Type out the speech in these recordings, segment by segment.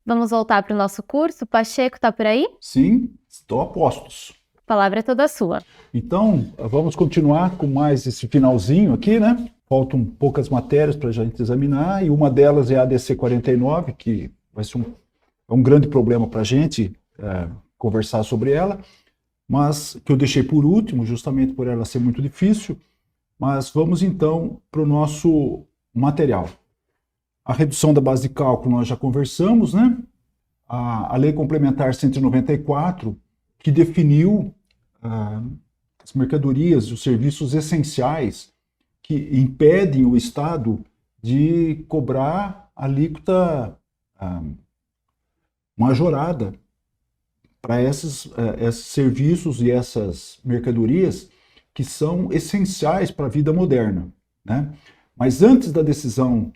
Vamos voltar para o nosso curso? Pacheco está por aí? Sim, estou a postos. A palavra é toda sua. Então, vamos continuar com mais esse finalzinho aqui, né? Faltam poucas matérias para a gente examinar, e uma delas é a ADC 49, que vai ser um grande problema para a gente conversar sobre ela, mas que eu deixei por último, justamente por ela ser muito difícil. Mas vamos então para o nosso material. A redução da base de cálculo nós já conversamos, né? A Lei Complementar 194, que definiu as mercadorias e os serviços essenciais que impedem o Estado de cobrar alíquota majorada para esses serviços e essas mercadorias que são essenciais para a vida moderna, né? Mas antes da decisão,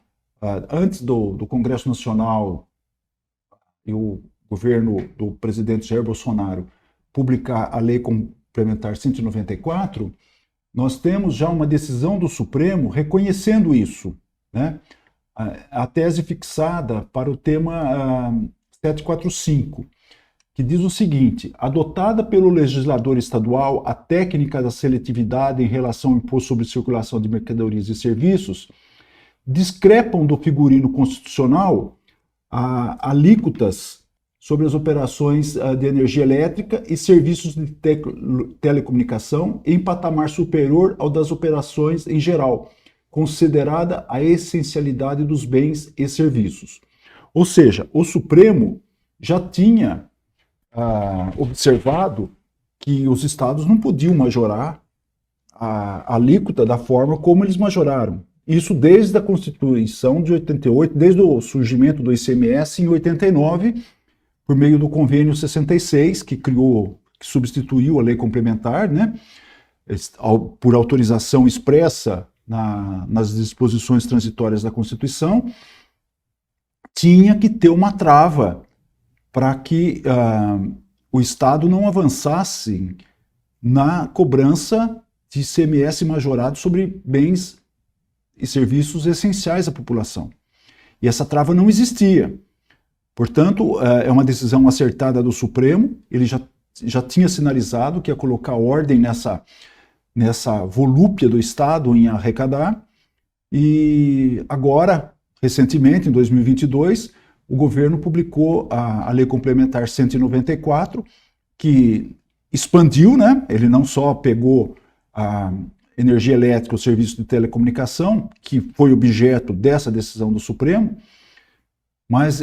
antes do Congresso Nacional e o governo do presidente Jair Bolsonaro publicar a Lei Complementar 194, nós temos já uma decisão do Supremo reconhecendo isso, né? A tese fixada para o tema 745, que diz o seguinte: adotada pelo legislador estadual a técnica da seletividade em relação ao imposto sobre circulação de mercadorias e serviços, discrepam do figurino constitucional alíquotas sobre as operações de energia elétrica e serviços de telecomunicação em patamar superior ao das operações em geral, considerada a essencialidade dos bens e serviços. Ou seja, o Supremo já tinha observado que os estados não podiam majorar a alíquota da forma como eles majoraram. Isso desde a Constituição de 88, desde o surgimento do ICMS em 89, por meio do Convênio 66, que substituiu a Lei Complementar, né, por autorização expressa nas disposições transitórias da Constituição, tinha que ter uma trava para que o Estado não avançasse na cobrança de ICMS majorado sobre bens e serviços essenciais à população. E essa trava não existia. Portanto, é uma decisão acertada do Supremo. Ele já tinha sinalizado que ia colocar ordem nessa volúpia do Estado em arrecadar. E agora, recentemente, em 2022, o governo publicou a Lei Complementar 194, que expandiu, né? Ele não só pegou a energia elétrica, o serviço de telecomunicação, que foi objeto dessa decisão do Supremo, mas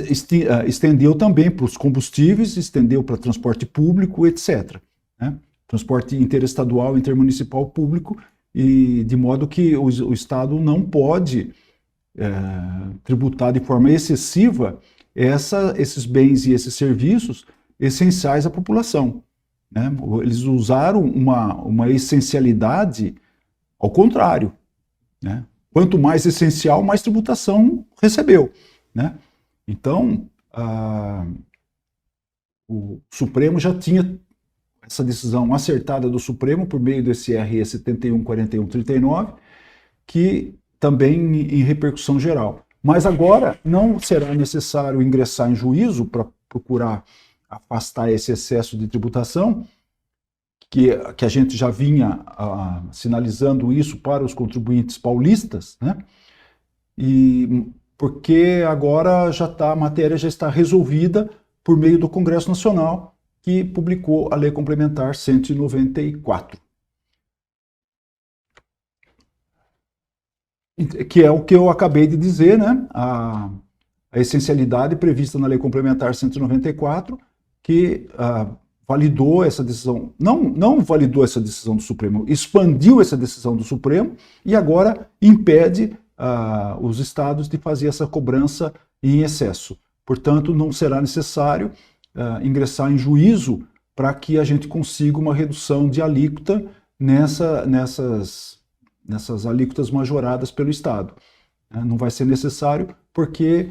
estendeu também para os combustíveis, estendeu para transporte público, etc., né? Transporte interestadual, intermunicipal público, e de modo que o Estado não pode tributar de forma excessiva esses bens e esses serviços essenciais à população, né? Eles usaram uma essencialidade ao contrário, né? Quanto mais essencial, mais tributação recebeu, né? Então, o Supremo já tinha essa decisão acertada do Supremo por meio desse RE 714139, que também em repercussão geral. Mas agora não será necessário ingressar em juízo para procurar afastar esse excesso de tributação, que a gente já vinha sinalizando isso para os contribuintes paulistas, né? E porque agora a matéria já está resolvida por meio do Congresso Nacional, que publicou a Lei Complementar 194. Que é o que eu acabei de dizer, né? A essencialidade prevista na Lei Complementar 194, que validou essa decisão, não validou essa decisão do Supremo, expandiu essa decisão do Supremo e agora impede os estados de fazer essa cobrança em excesso. Portanto, não será necessário ingressar em juízo para que a gente consiga uma redução de alíquota nessas alíquotas majoradas pelo Estado. Não vai ser necessário porque,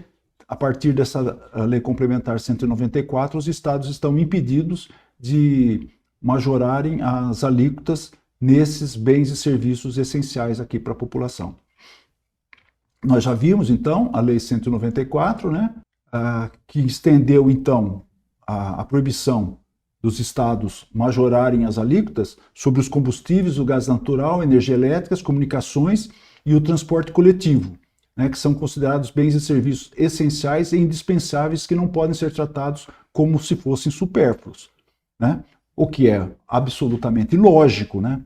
a partir dessa Lei Complementar 194, os estados estão impedidos de majorarem as alíquotas nesses bens e serviços essenciais aqui para a população. Nós já vimos, então, a Lei 194, né, que estendeu, então, a proibição dos estados majorarem as alíquotas sobre os combustíveis, o gás natural, energia elétrica, as comunicações e o transporte coletivo, né, que são considerados bens e serviços essenciais e indispensáveis que não podem ser tratados como se fossem supérfluos, né? O que é absolutamente lógico, né?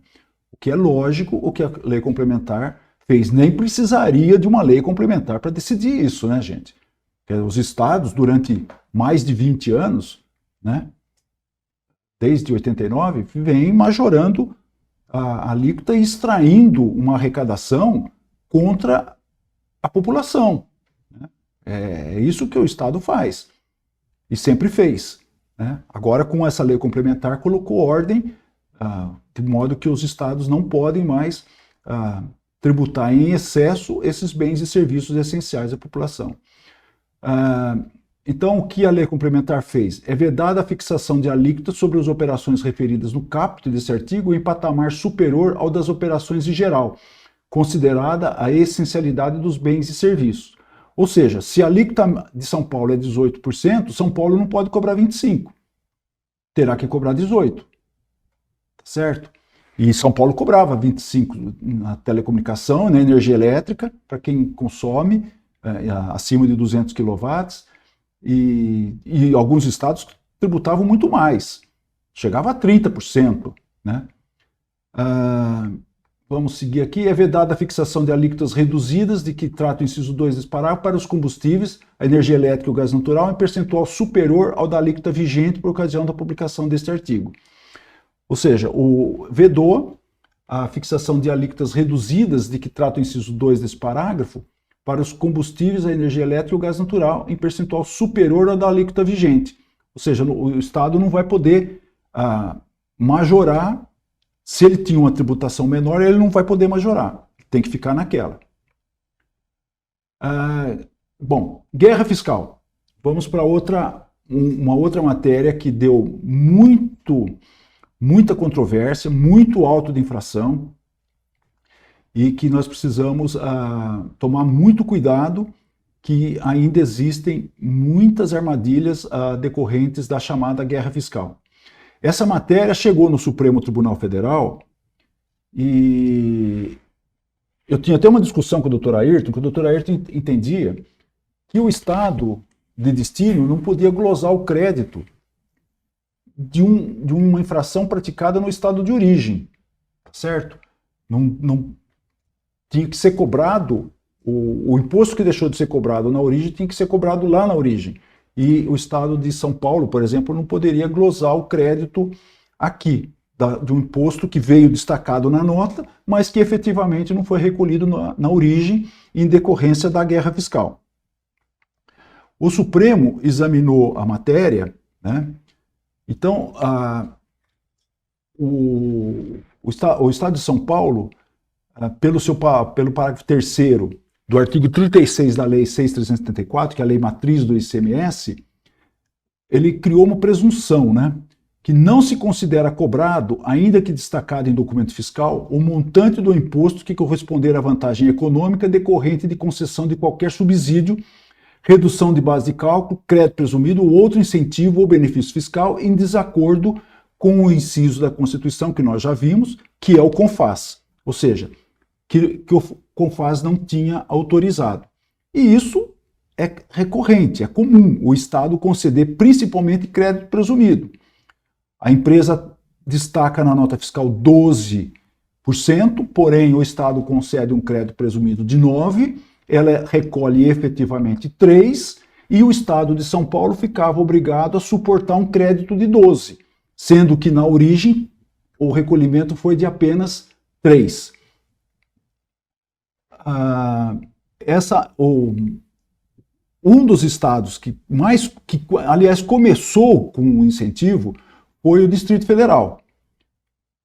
O que é lógico, o que a lei complementar fez. Nem precisaria de uma lei complementar para decidir isso, né, gente? Porque os estados, durante mais de 20 anos, né, desde 89, vêm majorando a alíquota e extraindo uma arrecadação contra a população, né? É isso que o Estado faz e sempre fez, né? Agora, com essa lei complementar, colocou ordem, de modo que os estados não podem mais tributar em excesso esses bens e serviços essenciais à população. Então, o que a lei complementar fez? É vedada a fixação de alíquotas sobre as operações referidas no caput desse artigo em patamar superior ao das operações em geral, considerada a essencialidade dos bens e serviços. Ou seja, se a alíquota de São Paulo é 18%, São Paulo não pode cobrar 25%. Terá que cobrar 18%. Tá certo? E São Paulo cobrava 25% na telecomunicação, na energia elétrica, para quem consome acima de 200 kW, e alguns estados tributavam muito mais. Chegava a 30%. Né? Vamos seguir aqui. É vedada a fixação de alíquotas reduzidas, de que trata o inciso 2 desse parágrafo, para os combustíveis, a energia elétrica e o gás natural, em percentual superior ao da alíquota vigente por ocasião da publicação deste artigo. Ou seja, vedou a fixação de alíquotas reduzidas, de que trata o inciso 2 desse parágrafo, para os combustíveis, a energia elétrica e o gás natural, em percentual superior ao da alíquota vigente. Ou seja, o Estado não vai poder majorar. Se ele tinha uma tributação menor, ele não vai poder majorar. Tem que ficar naquela. Bom, guerra fiscal. Vamos para uma outra matéria que deu muita controvérsia, muito auto de infração, e que nós precisamos tomar muito cuidado, que ainda existem muitas armadilhas decorrentes da chamada guerra fiscal. Essa matéria chegou no Supremo Tribunal Federal e eu tinha até uma discussão com o Dr. Ayrton, que o Dr. Ayrton entendia que o Estado de destino não podia glosar o crédito de uma infração praticada no Estado de origem, certo? Não tinha que ser cobrado, o imposto que deixou de ser cobrado na origem tinha que ser cobrado lá na origem. E o Estado de São Paulo, por exemplo, não poderia glosar o crédito aqui, de um imposto que veio destacado na nota, mas que efetivamente não foi recolhido na origem em decorrência da guerra fiscal. O Supremo examinou a matéria, né? Então, o Estado de São Paulo, pelo parágrafo 3º do artigo 36 da Lei 6.374, que é a lei matriz do ICMS, ele criou uma presunção, né, que não se considera cobrado, ainda que destacado em documento fiscal, o montante do imposto que corresponder à vantagem econômica decorrente de concessão de qualquer subsídio, redução de base de cálculo, crédito presumido ou outro incentivo ou benefício fiscal em desacordo com o inciso da Constituição, que nós já vimos, que é o CONFAS. Ou seja, que o CONFAS não tinha autorizado. E isso é recorrente, é comum o Estado conceder principalmente crédito presumido. A empresa destaca na nota fiscal 12%, porém o Estado concede um crédito presumido de 9%, ela recolhe efetivamente 3%, e o Estado de São Paulo ficava obrigado a suportar um crédito de 12%, sendo que na origem o recolhimento foi de apenas 3%. Um dos estados que aliás, começou com o incentivo foi o Distrito Federal.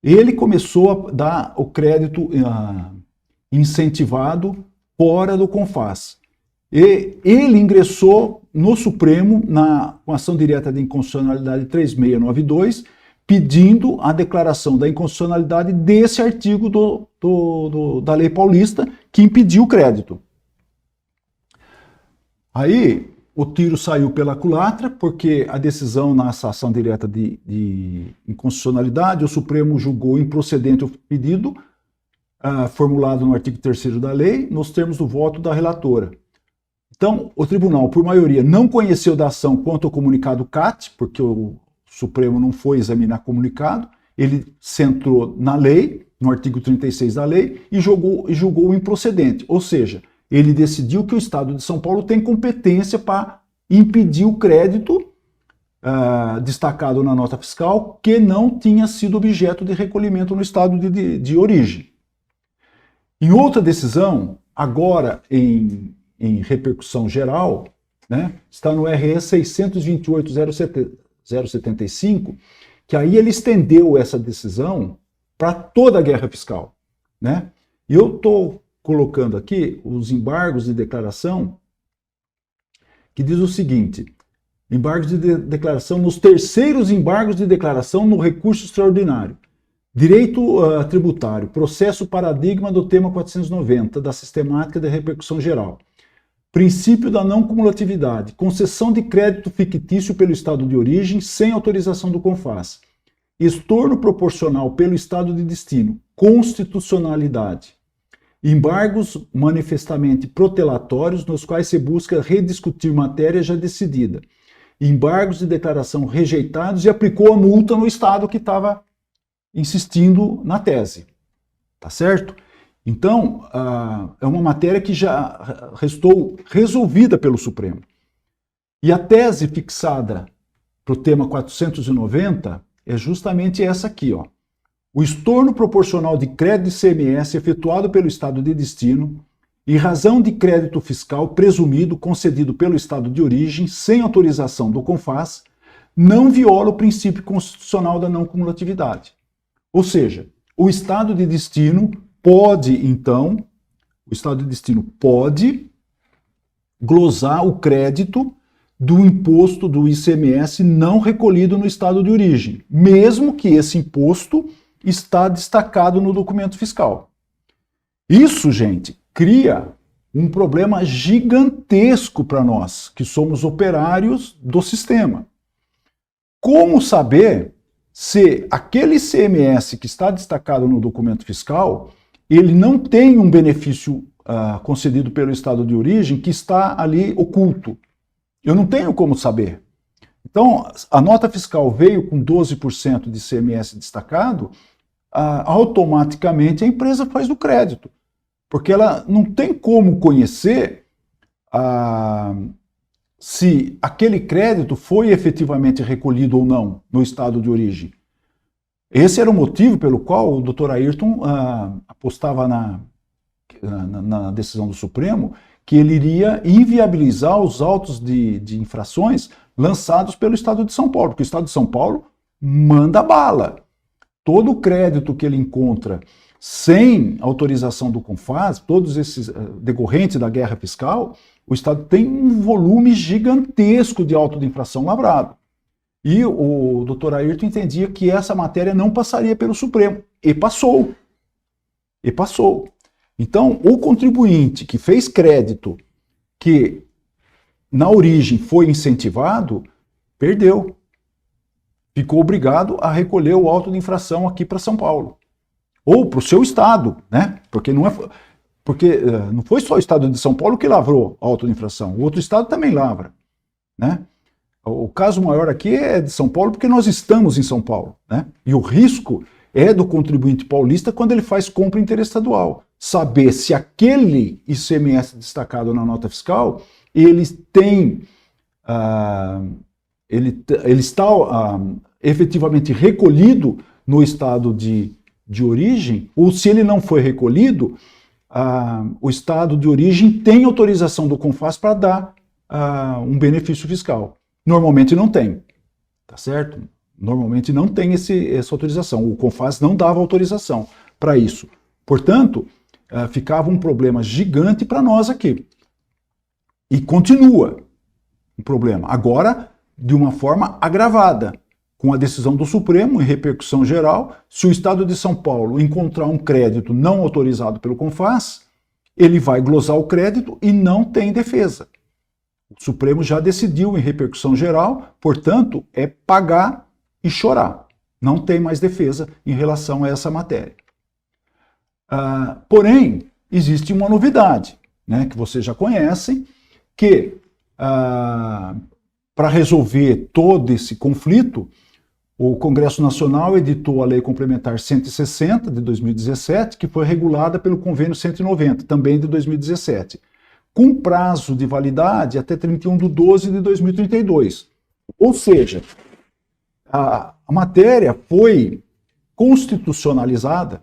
Ele começou a dar o crédito incentivado fora do CONFAS. E ele ingressou no Supremo com ação direta de inconstitucionalidade 3692, pedindo a declaração da inconstitucionalidade desse artigo da Lei Paulista que impediu o crédito. Aí o tiro saiu pela culatra, porque a decisão na ação direta de inconstitucionalidade, o Supremo julgou improcedente o pedido formulado no artigo 3º da lei, nos termos do voto da relatora. Então, o tribunal, por maioria, não conheceu da ação quanto ao comunicado CAT, porque o Supremo não foi examinar comunicado, ele centrou na lei, no artigo 36 da lei, e julgou improcedente, ou seja, ele decidiu que o Estado de São Paulo tem competência para impedir o crédito destacado na nota fiscal que não tinha sido objeto de recolhimento no Estado de origem. Em outra decisão, agora em repercussão geral, né, está no RE 628.075, que aí ele estendeu essa decisão para toda a guerra fiscal, né? E eu estou colocando aqui os embargos de declaração, que diz o seguinte: embargos de declaração nos terceiros embargos de declaração no recurso extraordinário. Direito tributário, processo paradigma do tema 490 da sistemática de repercussão geral. Princípio da não cumulatividade, concessão de crédito fictício pelo estado de origem sem autorização do CONFAS. Estorno proporcional pelo estado de destino, constitucionalidade. Embargos manifestamente protelatórios nos quais se busca rediscutir matéria já decidida. Embargos de declaração rejeitados e aplicou a multa no estado que estava insistindo na tese. Tá certo? Então, é uma matéria que já restou resolvida pelo Supremo. E a tese fixada para o tema 490 é justamente essa aqui, ó. O estorno proporcional de crédito de ICMS efetuado pelo estado de destino em razão de crédito fiscal presumido concedido pelo estado de origem sem autorização do CONFAS não viola o princípio constitucional da não cumulatividade. Ou seja, o estado de destino pode, então, glosar o crédito do imposto do ICMS não recolhido no estado de origem, mesmo que esse imposto está destacado no documento fiscal. Isso, gente, cria um problema gigantesco para nós, que somos operários do sistema. Como saber se aquele ICMS que está destacado no documento fiscal, ele não tem um benefício concedido pelo estado de origem que está ali oculto? Eu não tenho como saber. Então, a nota fiscal veio com 12% de ICMS destacado, automaticamente a empresa faz o crédito, porque ela não tem como conhecer se aquele crédito foi efetivamente recolhido ou não no estado de origem. Esse era o motivo pelo qual o Dr. Ayrton apostava na decisão do Supremo que ele iria inviabilizar os autos de infrações lançados pelo Estado de São Paulo, porque o Estado de São Paulo manda bala. Todo o crédito que ele encontra sem autorização do CONFAS, todos esses decorrentes da guerra fiscal, o Estado tem um volume gigantesco de auto de infração lavrado. E o Dr. Ayrton entendia que essa matéria não passaria pelo Supremo. E passou. E passou. Então, o contribuinte que fez crédito, que na origem foi incentivado, perdeu. Ficou obrigado a recolher o auto de infração aqui para São Paulo. Ou para o seu estado, né? Porque não foi só o estado de São Paulo que lavrou auto de infração. O outro estado também lavra, né? O caso maior aqui é de São Paulo, porque nós estamos em São Paulo, né? E o risco é do contribuinte paulista quando ele faz compra interestadual. Saber se aquele ICMS destacado na nota fiscal, ele está efetivamente recolhido no estado de origem, ou se ele não foi recolhido, o estado de origem tem autorização do CONFAS para dar um benefício fiscal. Normalmente não tem, tá certo? Normalmente não tem essa autorização. O CONFAS não dava autorização para isso. Portanto, ficava um problema gigante para nós aqui. E continua o problema. Agora, de uma forma agravada, com a decisão do Supremo, em repercussão geral, se o Estado de São Paulo encontrar um crédito não autorizado pelo CONFAS, ele vai glosar o crédito e não tem defesa. O Supremo já decidiu em repercussão geral, portanto, é pagar e chorar. Não tem mais defesa em relação a essa matéria. Porém, existe uma novidade, né, que vocês já conhecem, que para resolver todo esse conflito, o Congresso Nacional editou a Lei Complementar 160 de 2017, que foi regulada pelo Convênio 190, também de 2017, com prazo de validade até 31/12 de 2032. Ou seja, a matéria foi constitucionalizada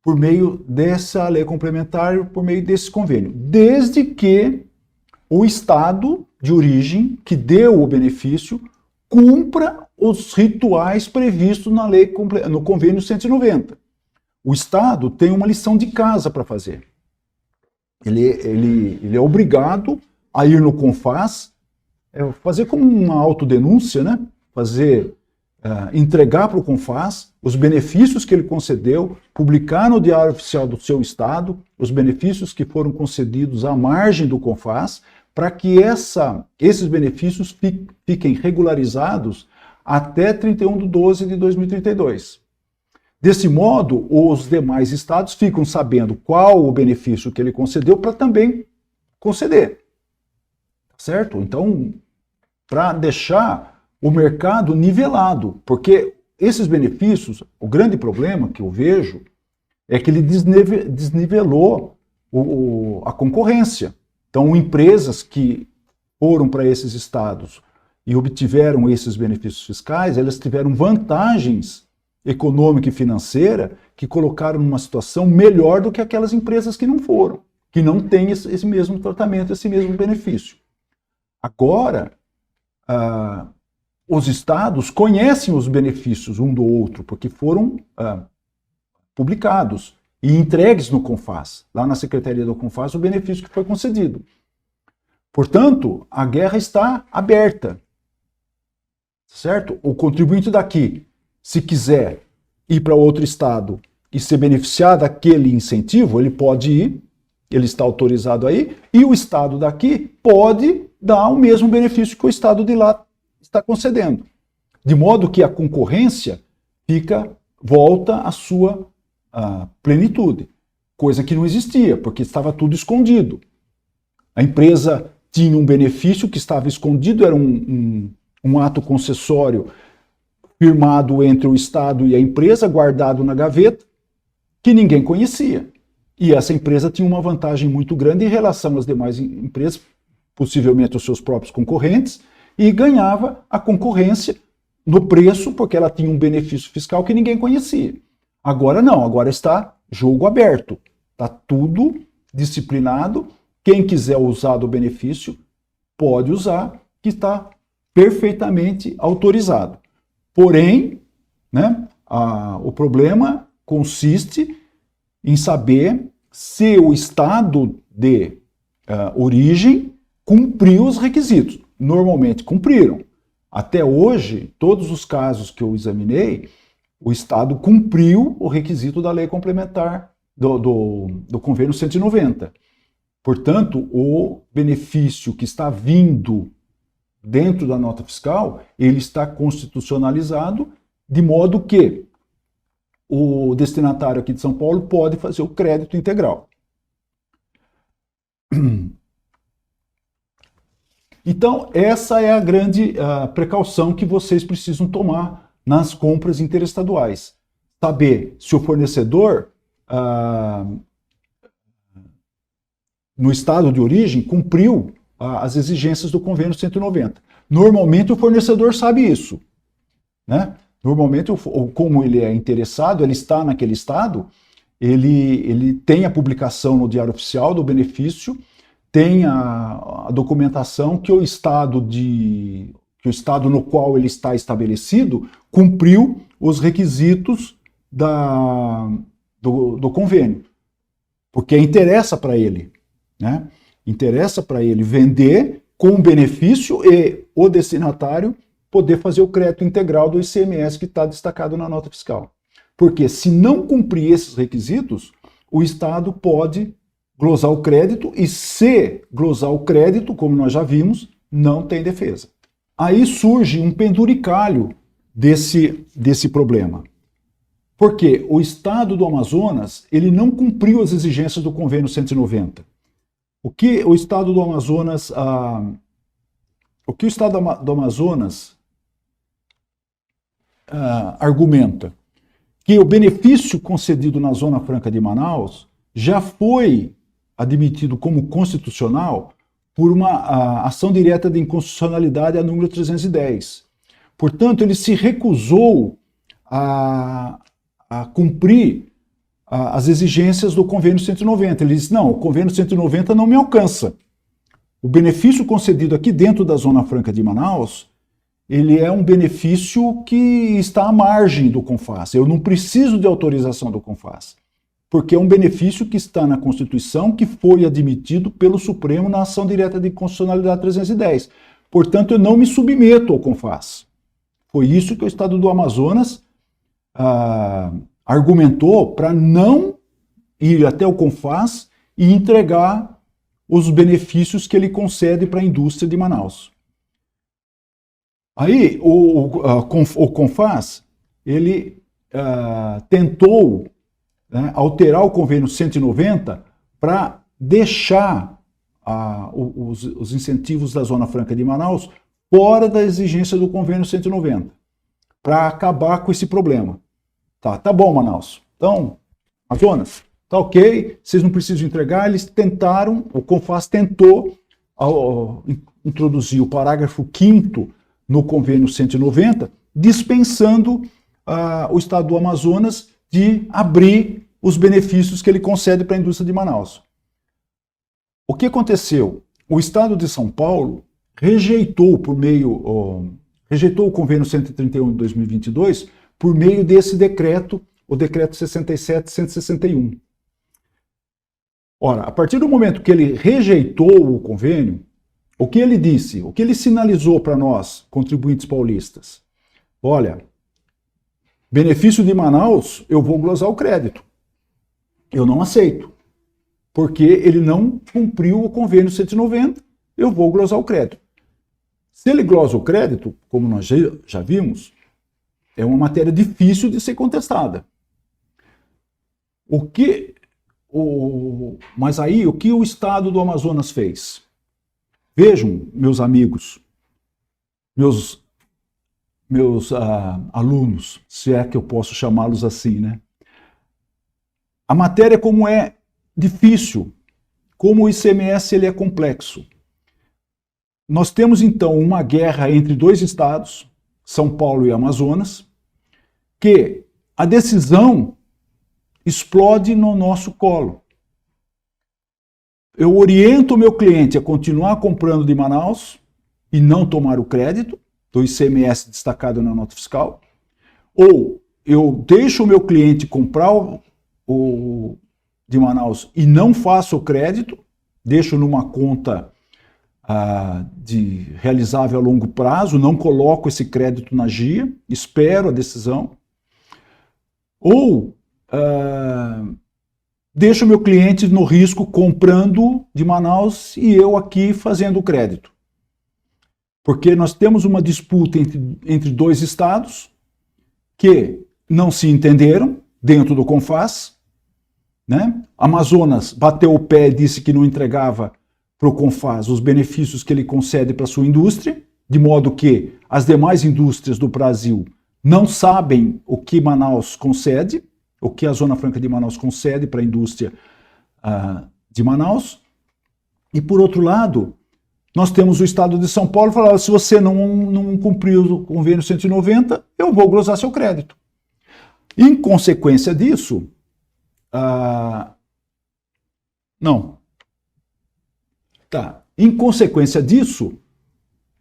por meio dessa lei complementar, por meio desse convênio, desde que o Estado de origem que deu o benefício cumpra os rituais previstos na lei, no convênio 190. O Estado tem uma lição de casa para fazer. Ele é obrigado a ir no CONFAS, fazer como uma autodenúncia, né? Entregar para o CONFAS os benefícios que ele concedeu, publicar no Diário Oficial do seu Estado os benefícios que foram concedidos à margem do CONFAS, para que esses benefícios fiquem regularizados até 31/12 de 2032. Desse modo, os demais estados ficam sabendo qual o benefício que ele concedeu para também conceder. Certo? Então, para deixar o mercado nivelado, porque esses benefícios, o grande problema que eu vejo é que ele desnivelou a concorrência. Então, empresas que foram para esses estados e obtiveram esses benefícios fiscais, elas tiveram vantagens econômica e financeira que colocaram numa situação melhor do que aquelas empresas que não foram, que não têm esse mesmo tratamento, esse mesmo benefício. Agora, os estados conhecem os benefícios um do outro, porque foram publicados e entregues no CONFAS, lá na Secretaria do CONFAS, o benefício que foi concedido. Portanto, a guerra está aberta, certo? O contribuinte daqui, se quiser ir para outro estado e se beneficiar daquele incentivo, ele pode ir, ele está autorizado aí, e o estado daqui pode dar o mesmo benefício que o estado de lá está concedendo. De modo que a concorrência volta à sua plenitude, coisa que não existia, porque estava tudo escondido. A empresa tinha um benefício que estava escondido, era um ato concessório firmado entre o Estado e a empresa, guardado na gaveta, que ninguém conhecia. E essa empresa tinha uma vantagem muito grande em relação às demais empresas, possivelmente os seus próprios concorrentes, e ganhava a concorrência no preço, porque ela tinha um benefício fiscal que ninguém conhecia. Agora não, agora está jogo aberto, está tudo disciplinado. Quem quiser usar do benefício pode usar, que está perfeitamente autorizado. Porém, né, o problema consiste em saber se o estado de origem cumpriu os requisitos. Normalmente cumpriram. Até hoje, todos os casos que eu examinei, o Estado cumpriu o requisito da lei complementar do convênio 190. Portanto, o benefício que está vindo dentro da nota fiscal, ele está constitucionalizado de modo que o destinatário aqui de São Paulo pode fazer o crédito integral. Então, essa é a grande precaução que vocês precisam tomar nas compras interestaduais. Saber se o fornecedor, no estado de origem, cumpriu as exigências do convênio 190. Normalmente o fornecedor sabe isso, né? Normalmente, como ele é interessado, ele está naquele estado, ele tem a publicação no Diário Oficial do benefício, tem a documentação que o estado no qual ele está estabelecido cumpriu os requisitos do convênio, porque interessa para ele, né? Interessa para ele vender com benefício e o destinatário poder fazer o crédito integral do ICMS que está destacado na nota fiscal. Porque se não cumprir esses requisitos, o Estado pode glosar o crédito e, se glosar o crédito, como nós já vimos, não tem defesa. Aí surge um penduricalho desse problema. Porque o Estado do Amazonas ele não cumpriu as exigências do Convênio 190. O que o Estado do Amazonas argumenta? Que o benefício concedido na Zona Franca de Manaus já foi admitido como constitucional por uma ação direta de inconstitucionalidade a número 310. Portanto, ele se recusou a cumprir as exigências do Convênio 190. Ele disse, não, o Convênio 190 não me alcança. O benefício concedido aqui dentro da Zona Franca de Manaus, ele é um benefício que está à margem do CONFAS. Eu não preciso de autorização do CONFAS, porque é um benefício que está na Constituição, que foi admitido pelo Supremo na ação direta de inconstitucionalidade 310. Portanto, eu não me submeto ao CONFAS. Foi isso que o Estado do Amazonas argumentou para não ir até o CONFAS e entregar os benefícios que ele concede para a indústria de Manaus. Aí o CONFAS ele tentou alterar o Convênio 190 para deixar os incentivos da Zona Franca de Manaus fora da exigência do Convênio 190, para acabar com esse problema. Tá bom, Manaus. Então, Amazonas, tá ok, vocês não precisam entregar. Eles tentaram, o CONFAS tentou introduzir o parágrafo 5º no Convênio 190, dispensando o Estado do Amazonas de abrir os benefícios que ele concede para a indústria de Manaus. O que aconteceu? O Estado de São Paulo rejeitou o Convênio 131 de 2022 por meio desse decreto, o decreto 67.161. Ora, a partir do momento que ele rejeitou o convênio, o que ele disse, o que ele sinalizou para nós, contribuintes paulistas? Olha, benefício de Manaus, eu vou glosar o crédito. Eu não aceito, porque ele não cumpriu o Convênio 190, eu vou glosar o crédito. Se ele glosa o crédito, como nós já vimos, é uma matéria difícil de ser contestada. Mas aí, o que o Estado do Amazonas fez? Vejam, meus amigos, meus alunos, se é que eu posso chamá-los assim, né? A matéria como é difícil, como o ICMS ele é complexo. Nós temos então uma guerra entre dois estados, São Paulo e Amazonas, que a decisão explode no nosso colo. Eu oriento o meu cliente a continuar comprando de Manaus e não tomar o crédito do ICMS destacado na nota fiscal, ou eu deixo o meu cliente comprar o de Manaus e não faço o crédito, deixo numa conta de realizável a longo prazo, não coloco esse crédito na GIA, espero a decisão, ou deixo o meu cliente no risco comprando de Manaus e eu aqui fazendo o crédito. Porque nós temos uma disputa entre dois estados que não se entenderam dentro do CONFAS, né? Amazonas bateu o pé e disse que não entregava para o CONFAS os benefícios que ele concede para a sua indústria, de modo que as demais indústrias do Brasil não sabem o que Manaus concede, o que a Zona Franca de Manaus concede para a indústria de Manaus. E, por outro lado, nós temos o Estado de São Paulo falando, se você não cumpriu o Convênio 190, eu vou glosar seu crédito. Em consequência disso, Em consequência disso,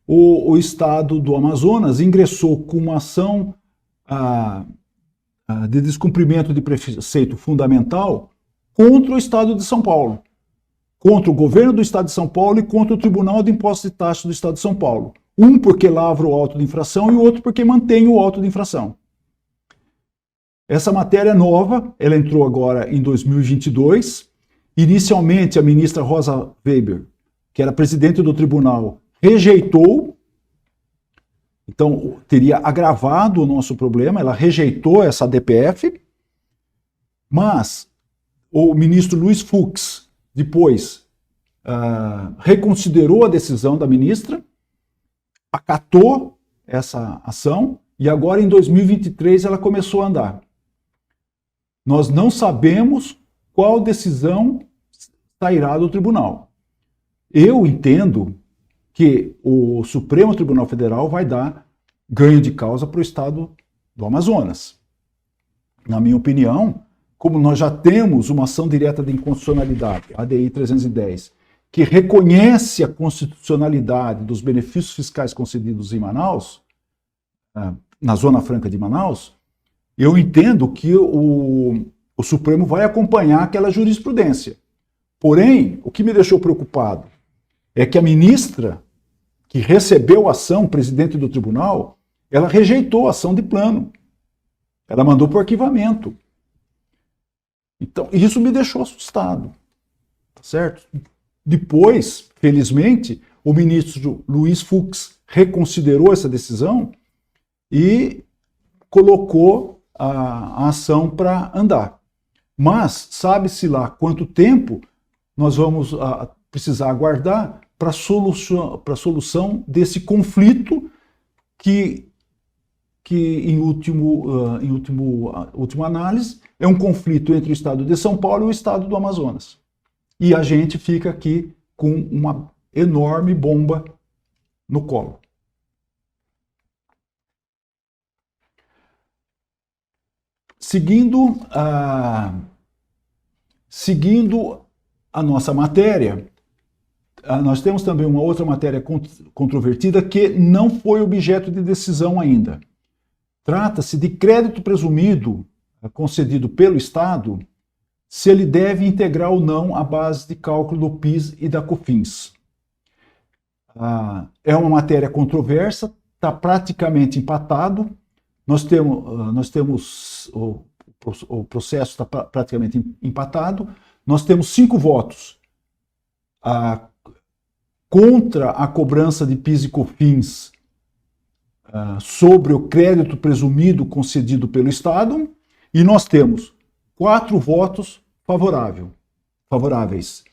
o Estado do Amazonas ingressou com uma ação de descumprimento de preceito fundamental contra o Estado de São Paulo, contra o governo do Estado de São Paulo e contra o Tribunal de Impostos e Taxas do Estado de São Paulo. Um porque lavra o auto de infração e o outro porque mantém o auto de infração. Essa matéria é nova, ela entrou agora em 2022. Inicialmente, a ministra Rosa Weber, que era presidente do tribunal, rejeitou, então teria agravado o nosso problema, ela rejeitou essa DPF, mas o ministro Luiz Fux, depois, reconsiderou a decisão da ministra, acatou essa ação, e agora em 2023 ela começou a andar. Nós não sabemos qual decisão sairá do tribunal. Eu entendo que o Supremo Tribunal Federal vai dar ganho de causa para o estado do Amazonas. Na minha opinião, como nós já temos uma ação direta de inconstitucionalidade, ADI 310, que reconhece a constitucionalidade dos benefícios fiscais concedidos em Manaus, na Zona Franca de Manaus, eu entendo que o Supremo vai acompanhar aquela jurisprudência. Porém, o que me deixou preocupado é que a ministra que recebeu a ação, presidente do tribunal, ela rejeitou a ação de plano. Ela mandou para o arquivamento. Então, isso me deixou assustado. Tá certo? Depois, felizmente, o ministro Luiz Fux reconsiderou essa decisão e colocou a ação para andar. Mas sabe-se lá quanto tempo nós vamos precisar aguardar para a solução desse conflito que em última análise, é um conflito entre o estado de São Paulo e o estado do Amazonas. E a gente fica aqui com uma enorme bomba no colo. Seguindo a nossa matéria, nós temos também uma outra matéria controvertida que não foi objeto de decisão ainda. Trata-se de crédito presumido concedido pelo Estado, se ele deve integrar ou não a base de cálculo do PIS e da COFINS. É uma matéria controversa, está praticamente empatado. Nós temos o processo está praticamente empatado. Nós temos 5 votos contra a cobrança de PIS e COFINS sobre o crédito presumido concedido pelo Estado, e nós temos 4 votos favoráveis.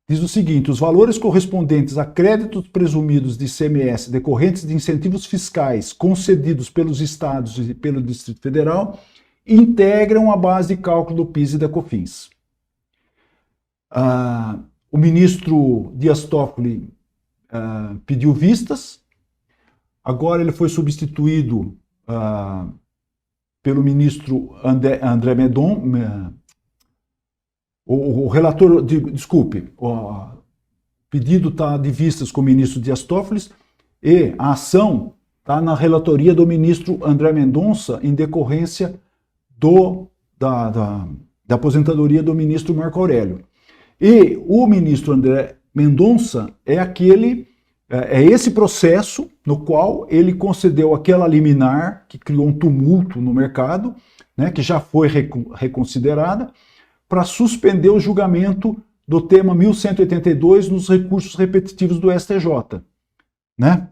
Diz o seguinte: os valores correspondentes a créditos presumidos de ICMS decorrentes de incentivos fiscais concedidos pelos estados e pelo Distrito Federal integram a base de cálculo do PIS e da COFINS. O ministro Dias Toffoli pediu vistas, agora ele foi substituído pelo ministro André Mendonça. O relator, desculpe, o pedido está de vistas com o ministro Dias Toffoli e a ação está na relatoria do ministro André Mendonça em decorrência da aposentadoria do ministro Marco Aurélio. E o ministro André Mendonça é esse processo no qual ele concedeu aquela liminar que criou um tumulto no mercado, né, que já foi reconsiderada, para suspender o julgamento do tema 1182 nos recursos repetitivos do STJ. Né?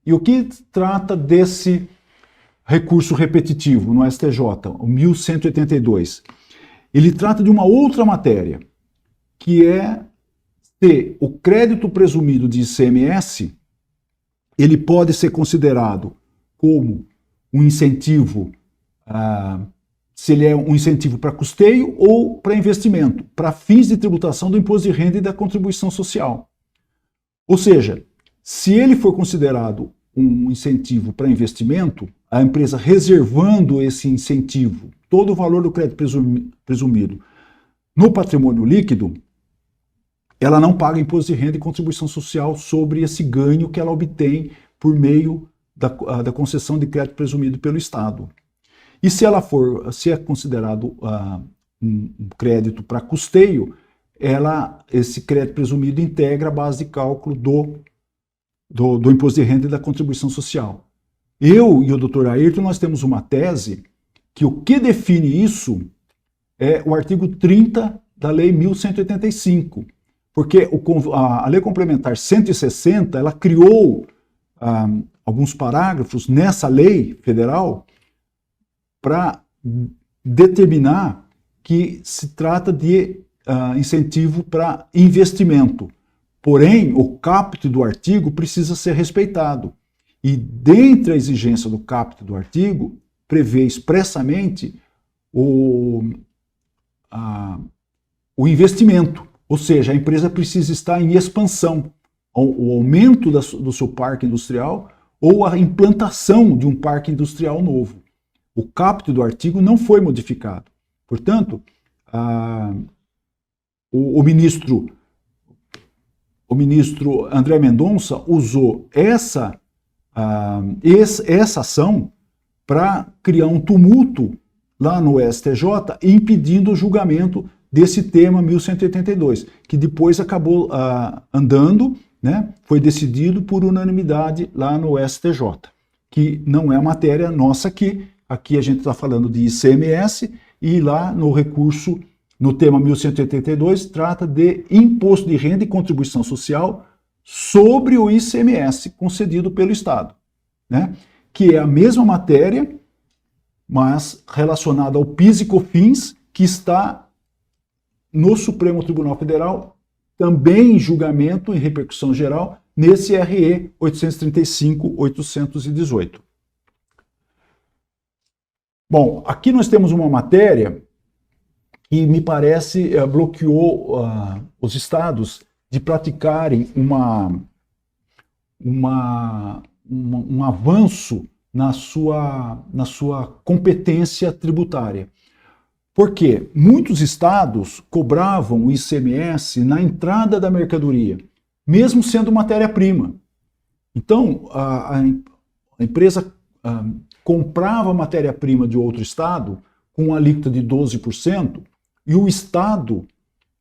E o que trata desse recurso repetitivo no STJ, o 1182? Ele trata de uma outra matéria, que é se o crédito presumido de ICMS ele pode ser considerado como um incentivo, se ele é um incentivo para custeio ou para investimento, para fins de tributação do imposto de renda e da contribuição social. Ou seja, se ele for considerado um incentivo para investimento, a empresa reservando esse incentivo, todo o valor do crédito presumido no patrimônio líquido, ela não paga imposto de renda e contribuição social sobre esse ganho que ela obtém por meio da concessão de crédito presumido pelo Estado. E se é considerado um crédito para custeio, esse crédito presumido integra a base de cálculo do imposto de renda e da contribuição social. Eu e o Dr. Ayrton, nós temos uma tese que o que define isso é o artigo 30 da Lei 1185, porque a Lei Complementar 160, ela criou alguns parágrafos nessa lei federal para determinar que se trata de incentivo para investimento. Porém, o caput do artigo precisa ser respeitado. E dentre a exigência do caput do artigo, prevê expressamente o investimento. Ou seja, a empresa precisa estar em expansão. O aumento do seu parque industrial ou a implantação de um parque industrial novo. O caput do artigo não foi modificado. Portanto, o ministro André Mendonça usou essa ação para criar um tumulto lá no STJ, impedindo o julgamento desse tema 1182, que depois acabou andando, né, foi decidido por unanimidade lá no STJ, que não é matéria nossa aqui. Aqui a gente está falando de ICMS e lá no recurso, no tema 1182, trata de imposto de renda e contribuição social sobre o ICMS concedido pelo Estado, né? Que é a mesma matéria, mas relacionada ao PIS e COFINS, que está no Supremo Tribunal Federal, também em julgamento, em repercussão geral, nesse RE 835-818. Bom, aqui nós temos uma matéria que me parece bloqueou os estados de praticarem um avanço na sua competência tributária. Por quê? Muitos estados cobravam o ICMS na entrada da mercadoria, mesmo sendo matéria-prima. Então, a empresa comprava matéria-prima de outro estado com uma alíquota de 12%, e o estado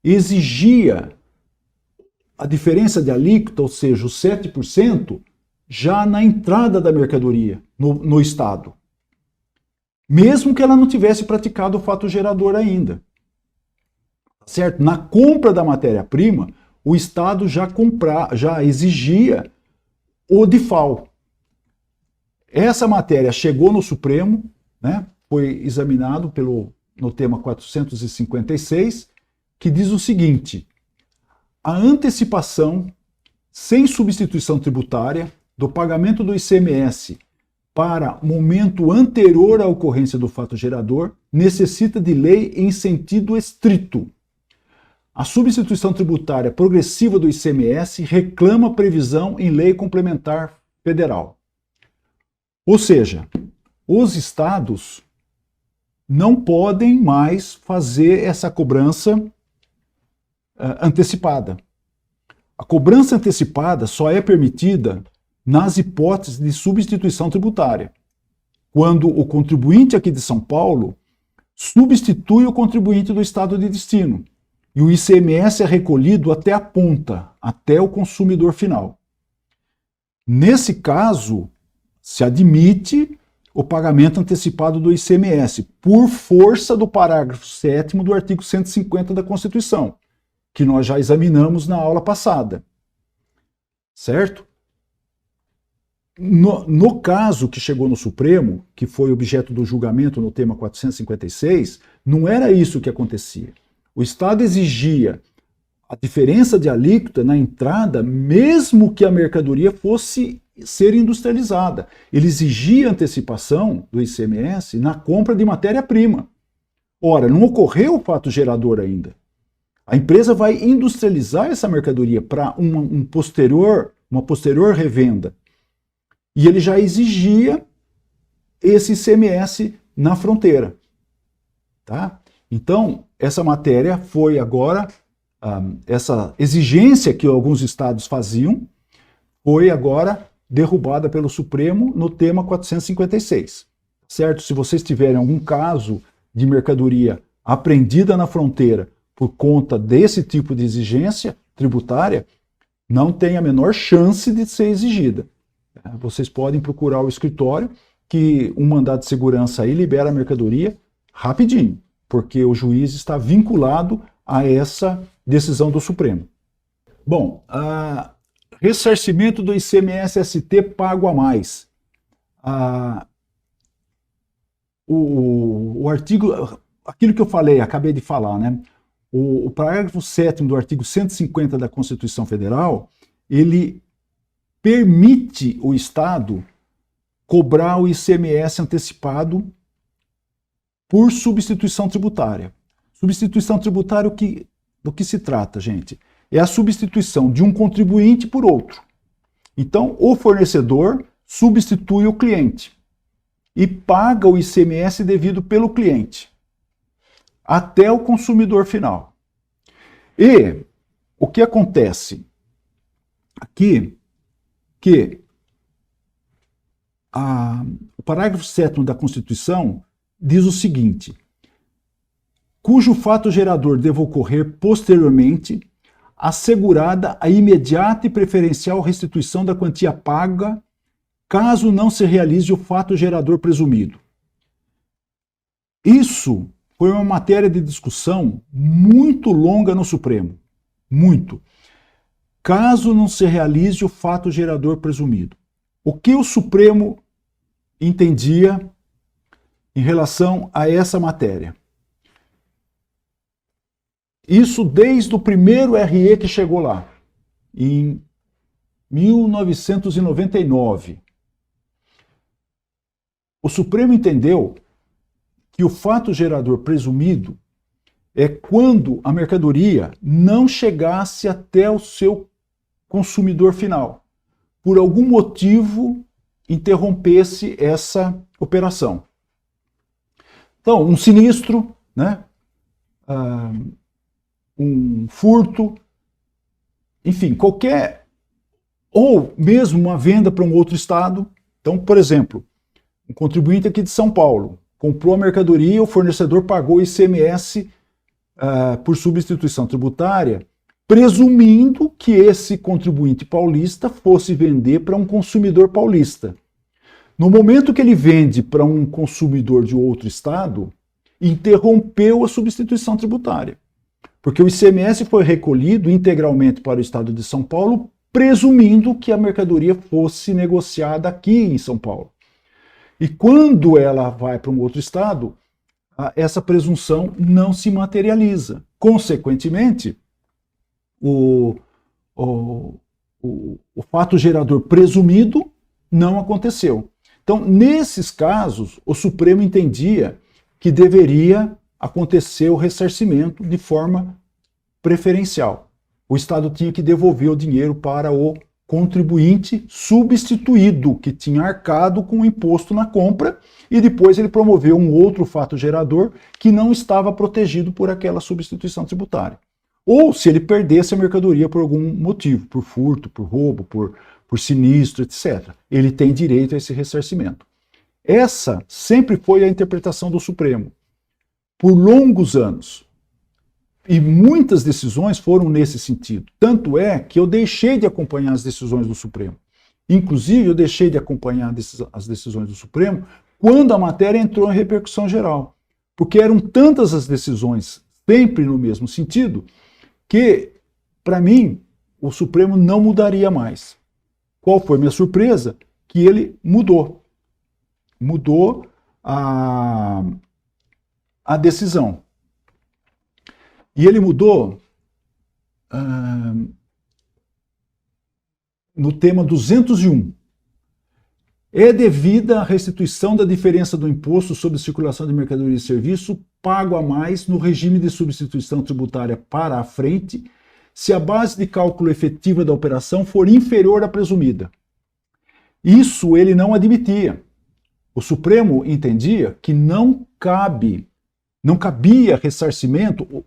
exigia a diferença de alíquota, ou seja, os 7%, já na entrada da mercadoria no estado, mesmo que ela não tivesse praticado o fato gerador ainda. Certo? Na compra da matéria-prima, o estado já exigia o DIFAL. Essa matéria chegou no Supremo, né, foi examinado no tema 456, que diz o seguinte: a antecipação sem substituição tributária do pagamento do ICMS para momento anterior à ocorrência do fato gerador necessita de lei em sentido estrito. A substituição tributária progressiva do ICMS reclama previsão em lei complementar federal. Ou seja, os estados não podem mais fazer essa cobrança antecipada. A cobrança antecipada só é permitida nas hipóteses de substituição tributária, quando o contribuinte aqui de São Paulo substitui o contribuinte do estado de destino e o ICMS é recolhido até a ponta, até o consumidor final. Nesse caso, se admite o pagamento antecipado do ICMS, por força do parágrafo 7º do artigo 150 da Constituição, que nós já examinamos na aula passada. Certo? No caso que chegou no Supremo, que foi objeto do julgamento no tema 456, não era isso que acontecia. O Estado exigia a diferença de alíquota na entrada, mesmo que a mercadoria fosse ser industrializada. Ele exigia antecipação do ICMS na compra de matéria-prima. Ora, não ocorreu o fato gerador ainda. A empresa vai industrializar essa mercadoria para uma posterior revenda. E ele já exigia esse ICMS na fronteira. Tá? Então, essa matéria foi agora, essa exigência que alguns estados faziam, foi agora derrubada pelo Supremo no tema 456. Certo? Se vocês tiverem algum caso de mercadoria apreendida na fronteira por conta desse tipo de exigência tributária, Não tem a menor chance de ser exigida. Vocês podem procurar o escritório, que um mandado de segurança aí libera a mercadoria rapidinho, porque o juiz está vinculado a essa decisão do Supremo. Bom, ressarcimento do ICMS-ST pago a mais. O artigo, aquilo que eu falei, acabei de falar, né? O parágrafo 7º do artigo 150 da Constituição Federal, ele permite o Estado cobrar o ICMS antecipado por substituição tributária. Substituição tributária, do que se trata, gente? É a substituição de um contribuinte por outro. Então, o fornecedor substitui o cliente e paga o ICMS devido pelo cliente até o consumidor final. E o que acontece aqui, que o parágrafo 7º da Constituição diz o seguinte: cujo fato gerador deva ocorrer posteriormente, assegurada a imediata e preferencial restituição da quantia paga, caso não se realize o fato gerador presumido. Isso foi uma matéria de discussão muito longa no Supremo. Muito. Caso não se realize o fato gerador presumido. O que o Supremo entendia em relação a essa matéria? Isso desde o primeiro RE que chegou lá, em 1999. O Supremo entendeu que o fato gerador presumido é quando a mercadoria não chegasse até o seu consumidor final, por algum motivo interrompesse essa operação. Então, um sinistro, né? Um furto, enfim, qualquer, ou mesmo uma venda para um outro estado. Então, por exemplo, um contribuinte aqui de São Paulo comprou a mercadoria, o fornecedor pagou o ICMS por substituição tributária, presumindo que esse contribuinte paulista fosse vender para um consumidor paulista. No momento que ele vende para um consumidor de outro estado, interrompeu a substituição tributária. Porque o ICMS foi recolhido integralmente para o estado de São Paulo, presumindo que a mercadoria fosse negociada aqui em São Paulo. E quando ela vai para um outro estado, essa presunção não se materializa. Consequentemente, o fato gerador presumido não aconteceu. Então, nesses casos, o Supremo entendia que deveria acontecer o ressarcimento de forma preferencial. O Estado tinha que devolver o dinheiro para o contribuinte substituído, que tinha arcado com o imposto na compra, e depois ele promoveu um outro fato gerador que não estava protegido por aquela substituição tributária. Ou se ele perdesse a mercadoria por algum motivo, por furto, por roubo, por sinistro, etc. Ele tem direito a esse ressarcimento. Essa sempre foi a interpretação do Supremo, por longos anos. E muitas decisões foram nesse sentido. Tanto é que eu deixei de acompanhar as decisões do Supremo. Inclusive, eu deixei de acompanhar as decisões do Supremo quando a matéria entrou em repercussão geral. Porque eram tantas as decisões, sempre no mesmo sentido, que, para mim, o Supremo não mudaria mais. Qual foi minha surpresa? Que ele mudou. Mudou a decisão. E ele mudou no tema 201. É devida a restituição da diferença do imposto sobre circulação de mercadoria e serviço pago a mais no regime de substituição tributária para a frente, se a base de cálculo efetiva da operação for inferior à presumida. Isso ele não admitia. O Supremo entendia que não cabia ressarcimento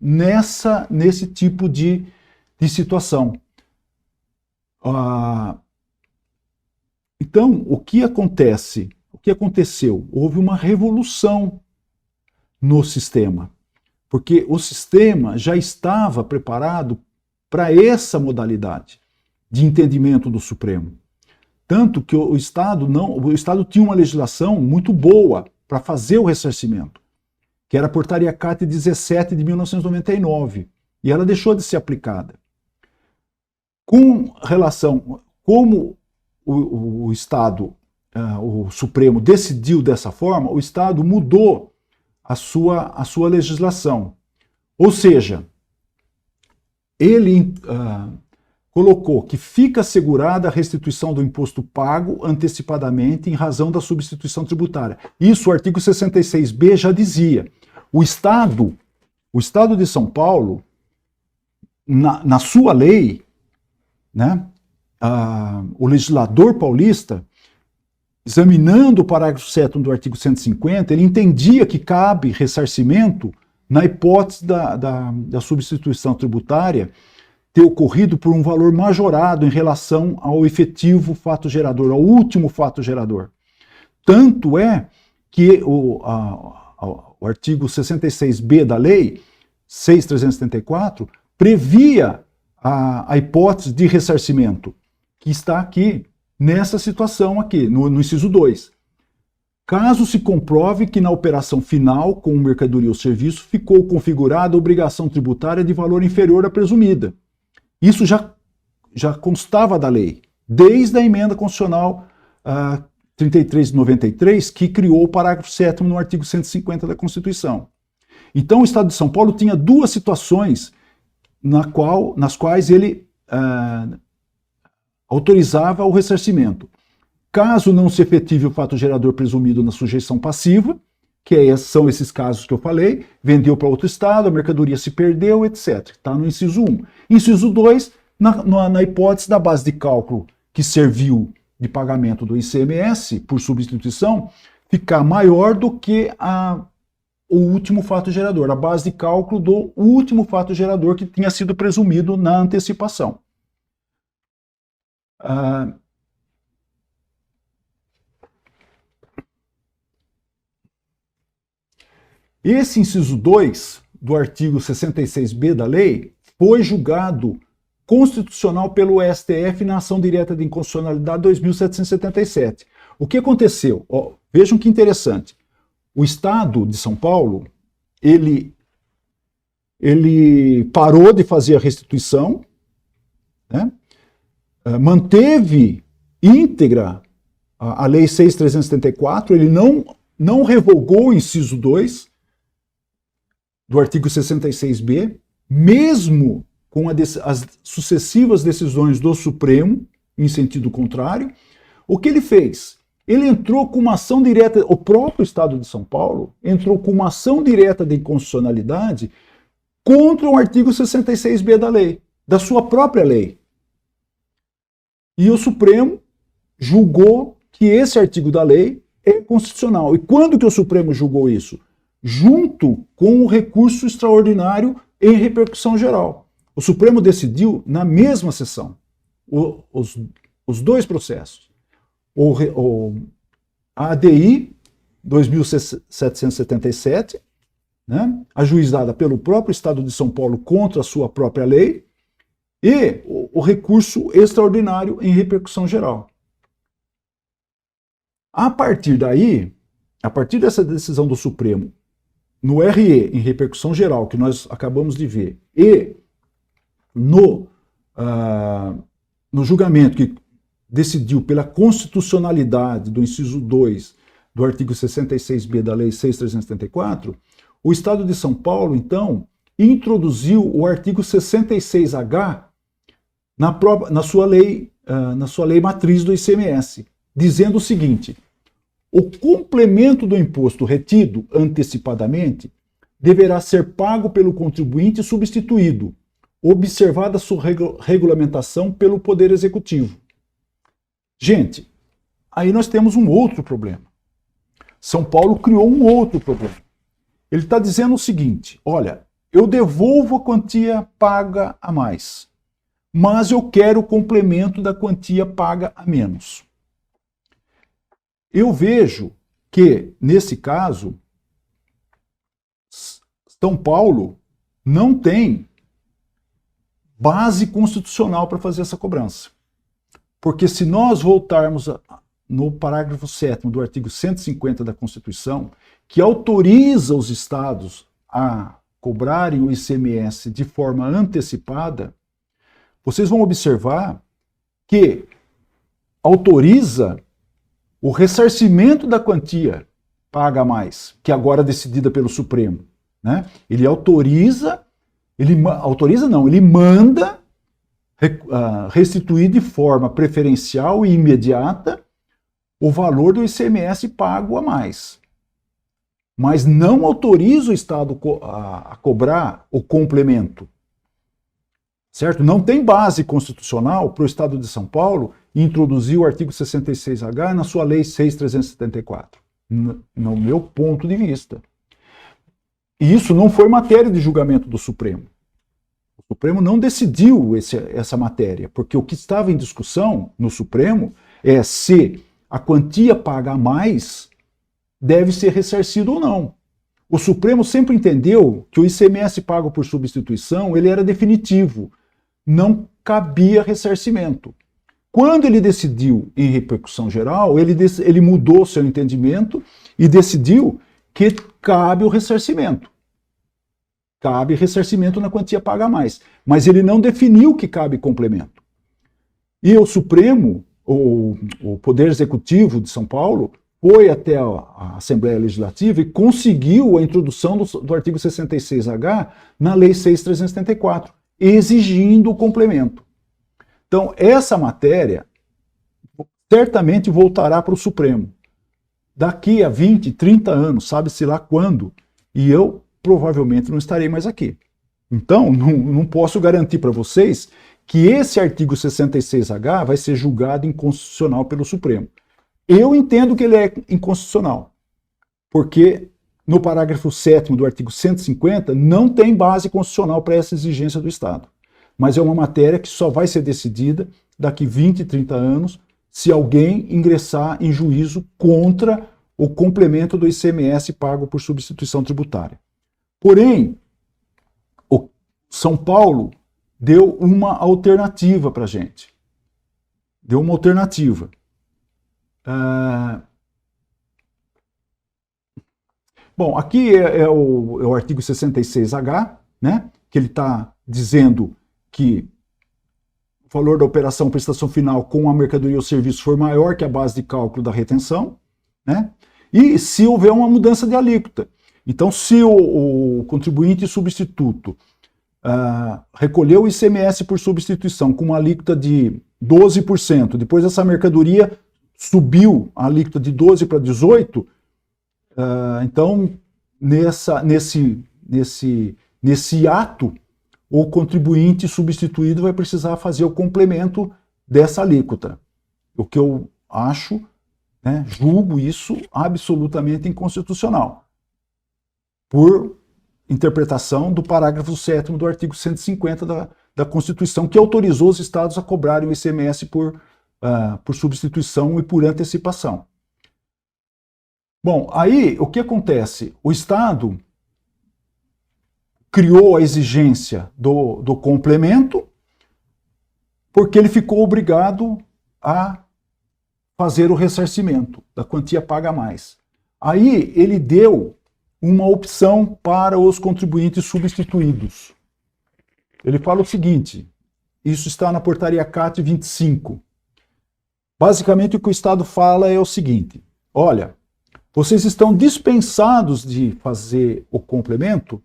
nesse tipo de situação. Então, o que aconteceu? Houve uma revolução no sistema, porque o sistema já estava preparado para essa modalidade. de entendimento do Supremo. Tanto que o Estado tinha uma legislação muito boa para fazer o ressarcimento, que era a Portaria CAT 17 de 1999, e ela deixou de ser aplicada. Com relação como o Estado, o Supremo decidiu dessa forma, o Estado mudou a sua legislação. Ou seja, ele colocou que fica assegurada a restituição do imposto pago antecipadamente em razão da substituição tributária. Isso o artigo 66b já dizia. O Estado de São Paulo, na sua lei, né, o legislador paulista, examinando o parágrafo 7º do artigo 150, ele entendia que cabe ressarcimento na hipótese da substituição tributária ter ocorrido por um valor majorado em relação ao efetivo fato gerador, ao último fato gerador. Tanto é que o artigo 66b da lei 6.374 previa a hipótese de ressarcimento, que está aqui nessa situação aqui, no inciso 2. Caso se comprove que na operação final com mercadoria ou serviço ficou configurada a obrigação tributária de valor inferior à presumida. Isso já constava da lei, desde a emenda constitucional 33 de 93, que criou o parágrafo 7º no artigo 150 da Constituição. Então o Estado de São Paulo tinha duas situações nas quais ele autorizava o ressarcimento. Caso não se efetive o fato gerador presumido na sujeição passiva, que são esses casos que eu falei, vendeu para outro estado, a mercadoria se perdeu, etc. Está no inciso 1. Inciso 2, na hipótese da base de cálculo que serviu de pagamento do ICMS por substituição, ficar maior do que o último fato gerador, a base de cálculo do último fato gerador que tinha sido presumido na antecipação. Esse inciso 2 do artigo 66b da lei foi julgado constitucional pelo STF na ação direta de inconstitucionalidade 2777. O que aconteceu? Vejam que interessante. O Estado de São Paulo, ele parou de fazer a restituição, né? Manteve íntegra a Lei 6.374, ele não revogou o inciso 2 do artigo 66b, mesmo com as sucessivas decisões do Supremo, em sentido contrário. O que ele fez? Ele entrou com uma ação direta, o próprio Estado de São Paulo entrou com uma ação direta de inconstitucionalidade contra o artigo 66b da lei, da sua própria lei. E o Supremo julgou que esse artigo da lei é constitucional. E quando que o Supremo julgou isso? Junto com o recurso extraordinário em repercussão geral. O Supremo decidiu na mesma sessão os dois processos. A ADI 2777, né, ajuizada pelo próprio Estado de São Paulo contra a sua própria lei, e o recurso extraordinário em repercussão geral. A partir dessa decisão do Supremo, no RE, em repercussão geral, que nós acabamos de ver, e no julgamento que decidiu pela constitucionalidade do inciso 2 do artigo 66b da Lei 6.374, o Estado de São Paulo, então, introduziu o artigo 66H na sua lei matriz do ICMS, dizendo o seguinte: o complemento do imposto retido antecipadamente deverá ser pago pelo contribuinte substituído, observada sua regulamentação pelo Poder Executivo. Gente, aí nós temos um outro problema. São Paulo criou um outro problema. Ele está dizendo o seguinte: olha, eu devolvo a quantia paga a mais, mas eu quero o complemento da quantia paga a menos. Eu vejo que, nesse caso, São Paulo não tem base constitucional para fazer essa cobrança. Porque se nós voltarmos no parágrafo 7º do artigo 150 da Constituição, que autoriza os estados a cobrarem o ICMS de forma antecipada, vocês vão observar que autoriza o ressarcimento da quantia paga a mais, que agora é decidida pelo Supremo, né? Ele manda restituir de forma preferencial e imediata o valor do ICMS pago a mais. Mas não autoriza o Estado a cobrar o complemento. Certo? Não tem base constitucional para o Estado de São Paulo introduzir o artigo 66H na sua Lei 6.374, no meu ponto de vista. E isso não foi matéria de julgamento do Supremo. O Supremo não decidiu essa matéria, porque o que estava em discussão no Supremo é se a quantia paga a mais deve ser ressarcido ou não. O Supremo sempre entendeu que o ICMS pago por substituição ele era definitivo, não cabia ressarcimento. Quando ele decidiu em repercussão geral, ele mudou seu entendimento e decidiu que cabe o ressarcimento. Cabe ressarcimento na quantia paga a mais. Mas ele não definiu que cabe complemento. E o Supremo, o Poder Executivo de São Paulo, foi até a Assembleia Legislativa e conseguiu a introdução do artigo 66H na Lei 6.374, exigindo o complemento. Então, essa matéria certamente voltará para o Supremo. Daqui a 20, 30 anos, sabe-se lá quando, e eu provavelmente não estarei mais aqui. Então, não posso garantir para vocês que esse artigo 66H vai ser julgado inconstitucional pelo Supremo. Eu entendo que ele é inconstitucional, porque no parágrafo 7º do artigo 150 não tem base constitucional para essa exigência do Estado. Mas é uma matéria que só vai ser decidida daqui 20, 30 anos se alguém ingressar em juízo contra o complemento do ICMS pago por substituição tributária. Porém, o São Paulo deu uma alternativa para a gente. Deu uma alternativa. Bom, aqui é o artigo 66H, né, que ele está dizendo que o valor da operação prestação final com a mercadoria ou serviço for maior que a base de cálculo da retenção, né, e se houver uma mudança de alíquota. Então, se o contribuinte substituto recolheu o ICMS por substituição com uma alíquota de 12%, depois essa mercadoria subiu a alíquota de 12 para 18, então nesse ato o contribuinte substituído vai precisar fazer o complemento dessa alíquota. O que eu acho, né, julgo isso absolutamente inconstitucional, por interpretação do parágrafo 7º do artigo 150 da Constituição, que autorizou os estados a cobrarem o ICMS por substituição e por antecipação. Bom, aí o que acontece? O Estado criou a exigência do complemento porque ele ficou obrigado a fazer o ressarcimento da quantia paga a mais. Aí ele deu uma opção para os contribuintes substituídos. Ele fala o seguinte, isso está na portaria CAT 25. Basicamente o que o Estado fala é o seguinte, olha, vocês estão dispensados de fazer o complemento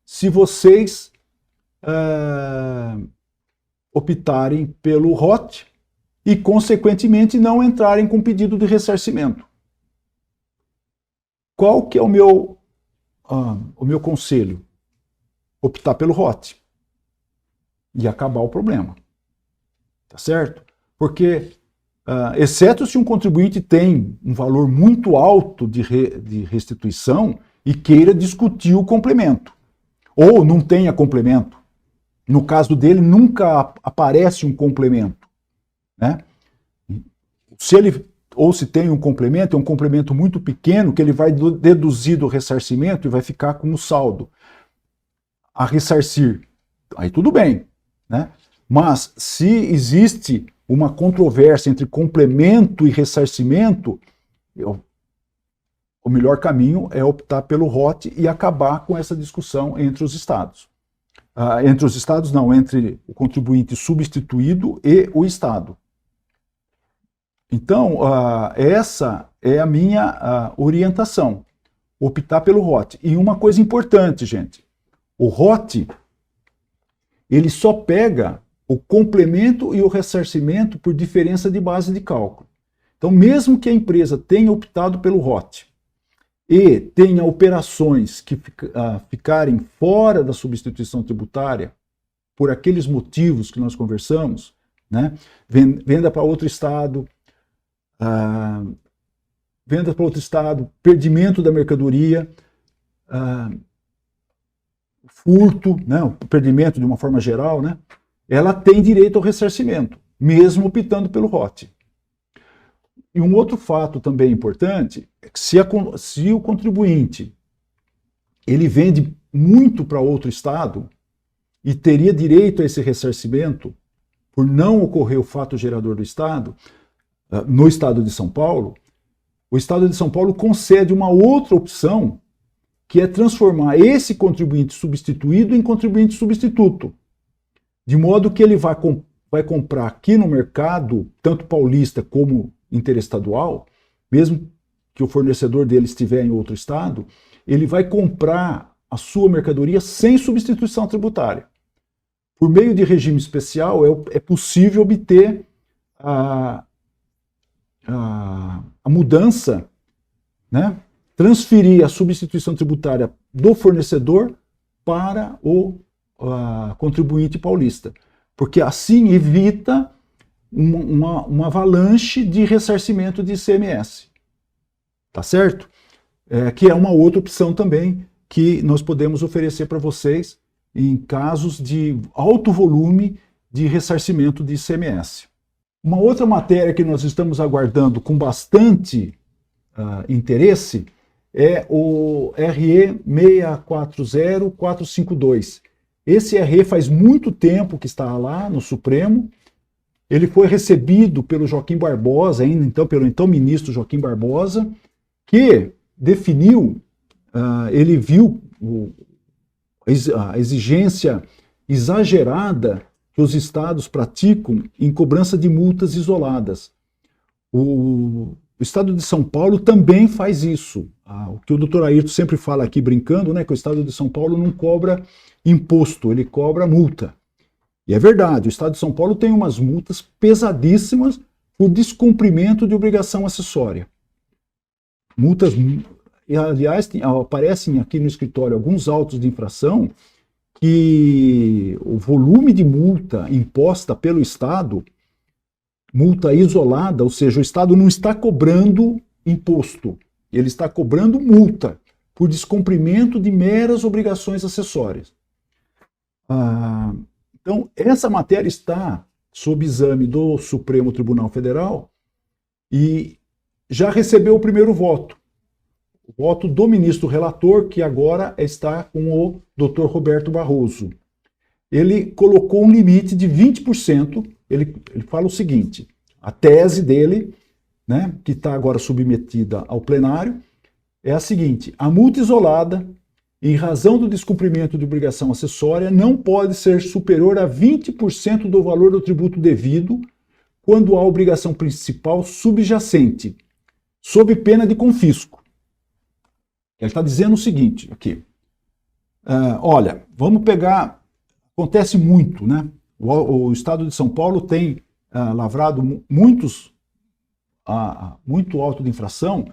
se vocês optarem pelo ROT e, consequentemente, não entrarem com pedido de ressarcimento. Qual que é o meu conselho? Optar pelo ROT e acabar o problema. Tá certo? Porque, exceto se um contribuinte tem um valor muito alto de restituição e queira discutir o complemento, ou não tenha complemento. No caso dele, nunca aparece um complemento, né? Se tem um complemento, é um complemento muito pequeno que ele vai deduzir do ressarcimento e vai ficar com o saldo a ressarcir. Aí tudo bem, né? Mas se existe uma controvérsia entre complemento e ressarcimento, o melhor caminho é optar pelo ROT e acabar com essa discussão entre os estados. Entre os estados não, entre o contribuinte substituído e o estado. Então, essa é a minha orientação, optar pelo ROT. E uma coisa importante, gente, o ROT, ele só pega o complemento e o ressarcimento por diferença de base de cálculo. Então, mesmo que a empresa tenha optado pelo ROT e tenha operações que ficarem fora da substituição tributária, por aqueles motivos que nós conversamos, né? Venda para outro estado, perdimento da mercadoria, furto, né? O perdimento de uma forma geral, né? Ela tem direito ao ressarcimento, mesmo optando pelo ROT. E um outro fato também importante é que se o contribuinte ele vende muito para outro estado e teria direito a esse ressarcimento por não ocorrer o fato gerador do estado, no estado de São Paulo, o estado de São Paulo concede uma outra opção, que é transformar esse contribuinte substituído em contribuinte substituto, de modo que ele vai comprar aqui no mercado, tanto paulista como interestadual, mesmo que o fornecedor dele estiver em outro estado, ele vai comprar a sua mercadoria sem substituição tributária. Por meio de regime especial, é possível obter a mudança, né? Transferir a substituição tributária do fornecedor para o contribuinte paulista, porque assim evita uma avalanche de ressarcimento de ICMS. Tá certo? Que é uma outra opção também que nós podemos oferecer para vocês em casos de alto volume de ressarcimento de ICMS. Uma outra matéria que nós estamos aguardando com bastante interesse é o RE 640452. Esse RE faz muito tempo que está lá no Supremo. Ele foi recebido pelo Joaquim Barbosa, pelo então ministro Joaquim Barbosa, que definiu, ele viu a exigência exagerada que os estados praticam em cobrança de multas isoladas. O estado de São Paulo também faz isso. O que o doutor Ayrton sempre fala aqui brincando, né, que o estado de São Paulo não cobra imposto, ele cobra multa. E é verdade, o estado de São Paulo tem umas multas pesadíssimas por descumprimento de obrigação acessória. Multas, e, aliás, aparecem aqui no escritório alguns autos de infração que o volume de multa imposta pelo Estado, multa isolada, ou seja, o Estado não está cobrando imposto, ele está cobrando multa por descumprimento de meras obrigações acessórias. Então, essa matéria está sob exame do Supremo Tribunal Federal e já recebeu o primeiro voto. O voto do ministro relator, que agora está com o Dr. Roberto Barroso. Ele colocou um limite de 20%. Ele fala o seguinte, a tese dele, né, que está agora submetida ao plenário, é a seguinte: a multa isolada, em razão do descumprimento de obrigação acessória, não pode ser superior a 20% do valor do tributo devido quando há obrigação principal subjacente, sob pena de confisco. Ele está dizendo o seguinte aqui, olha, vamos pegar, acontece muito, né? O Estado de São Paulo tem lavrado muito auto de infração,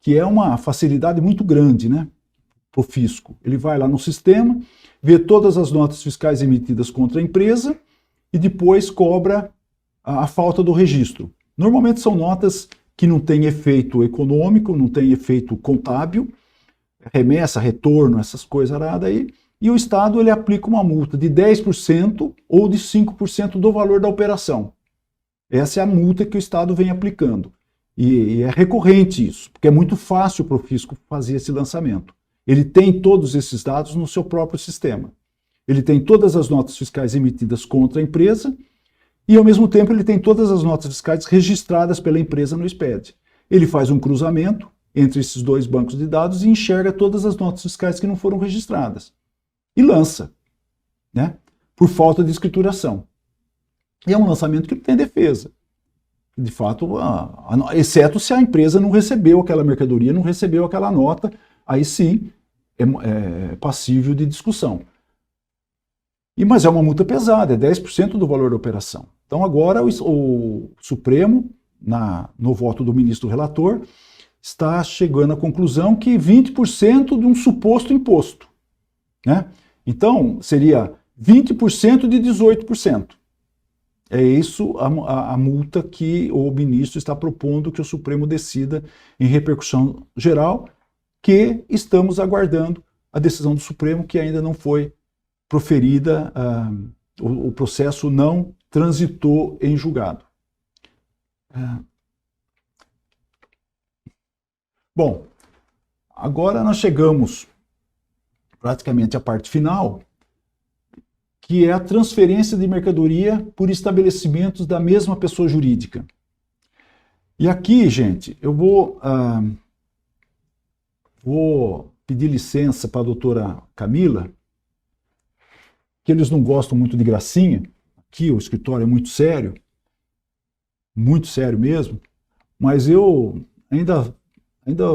que é uma facilidade muito grande, né, para o fisco. Ele vai lá no sistema, vê todas as notas fiscais emitidas contra a empresa e depois cobra a falta do registro. Normalmente são notas que não têm efeito econômico, não têm efeito contábil, remessa, retorno, essas coisas aradas aí, e o Estado ele aplica uma multa de 10% ou de 5% do valor da operação. Essa é a multa que o Estado vem aplicando. E é recorrente isso, porque é muito fácil para o fisco fazer esse lançamento. Ele tem todos esses dados no seu próprio sistema. Ele tem todas as notas fiscais emitidas contra a empresa e ao mesmo tempo ele tem todas as notas fiscais registradas pela empresa no SPED. Ele faz um cruzamento entre esses dois bancos de dados e enxerga todas as notas fiscais que não foram registradas. E lança, né? Por falta de escrituração. E é um lançamento que não tem defesa. De fato, exceto se a empresa não recebeu aquela mercadoria, não recebeu aquela nota, aí sim é passível de discussão. Mas é uma multa pesada, é 10% do valor da operação. Então agora o Supremo, no voto do ministro relator, está chegando à conclusão que 20% de um suposto imposto, né? Então seria 20% de 18%. É isso a multa que o ministro está propondo que o Supremo decida em repercussão geral, que estamos aguardando a decisão do Supremo, que ainda não foi proferida, o processo não transitou em julgado. Bom, agora nós chegamos praticamente à parte final, que é a transferência de mercadoria por estabelecimentos da mesma pessoa jurídica. E aqui, gente, eu vou pedir licença para a doutora Camila, que eles não gostam muito de gracinha. Aqui o escritório é muito sério mesmo, mas eu ainda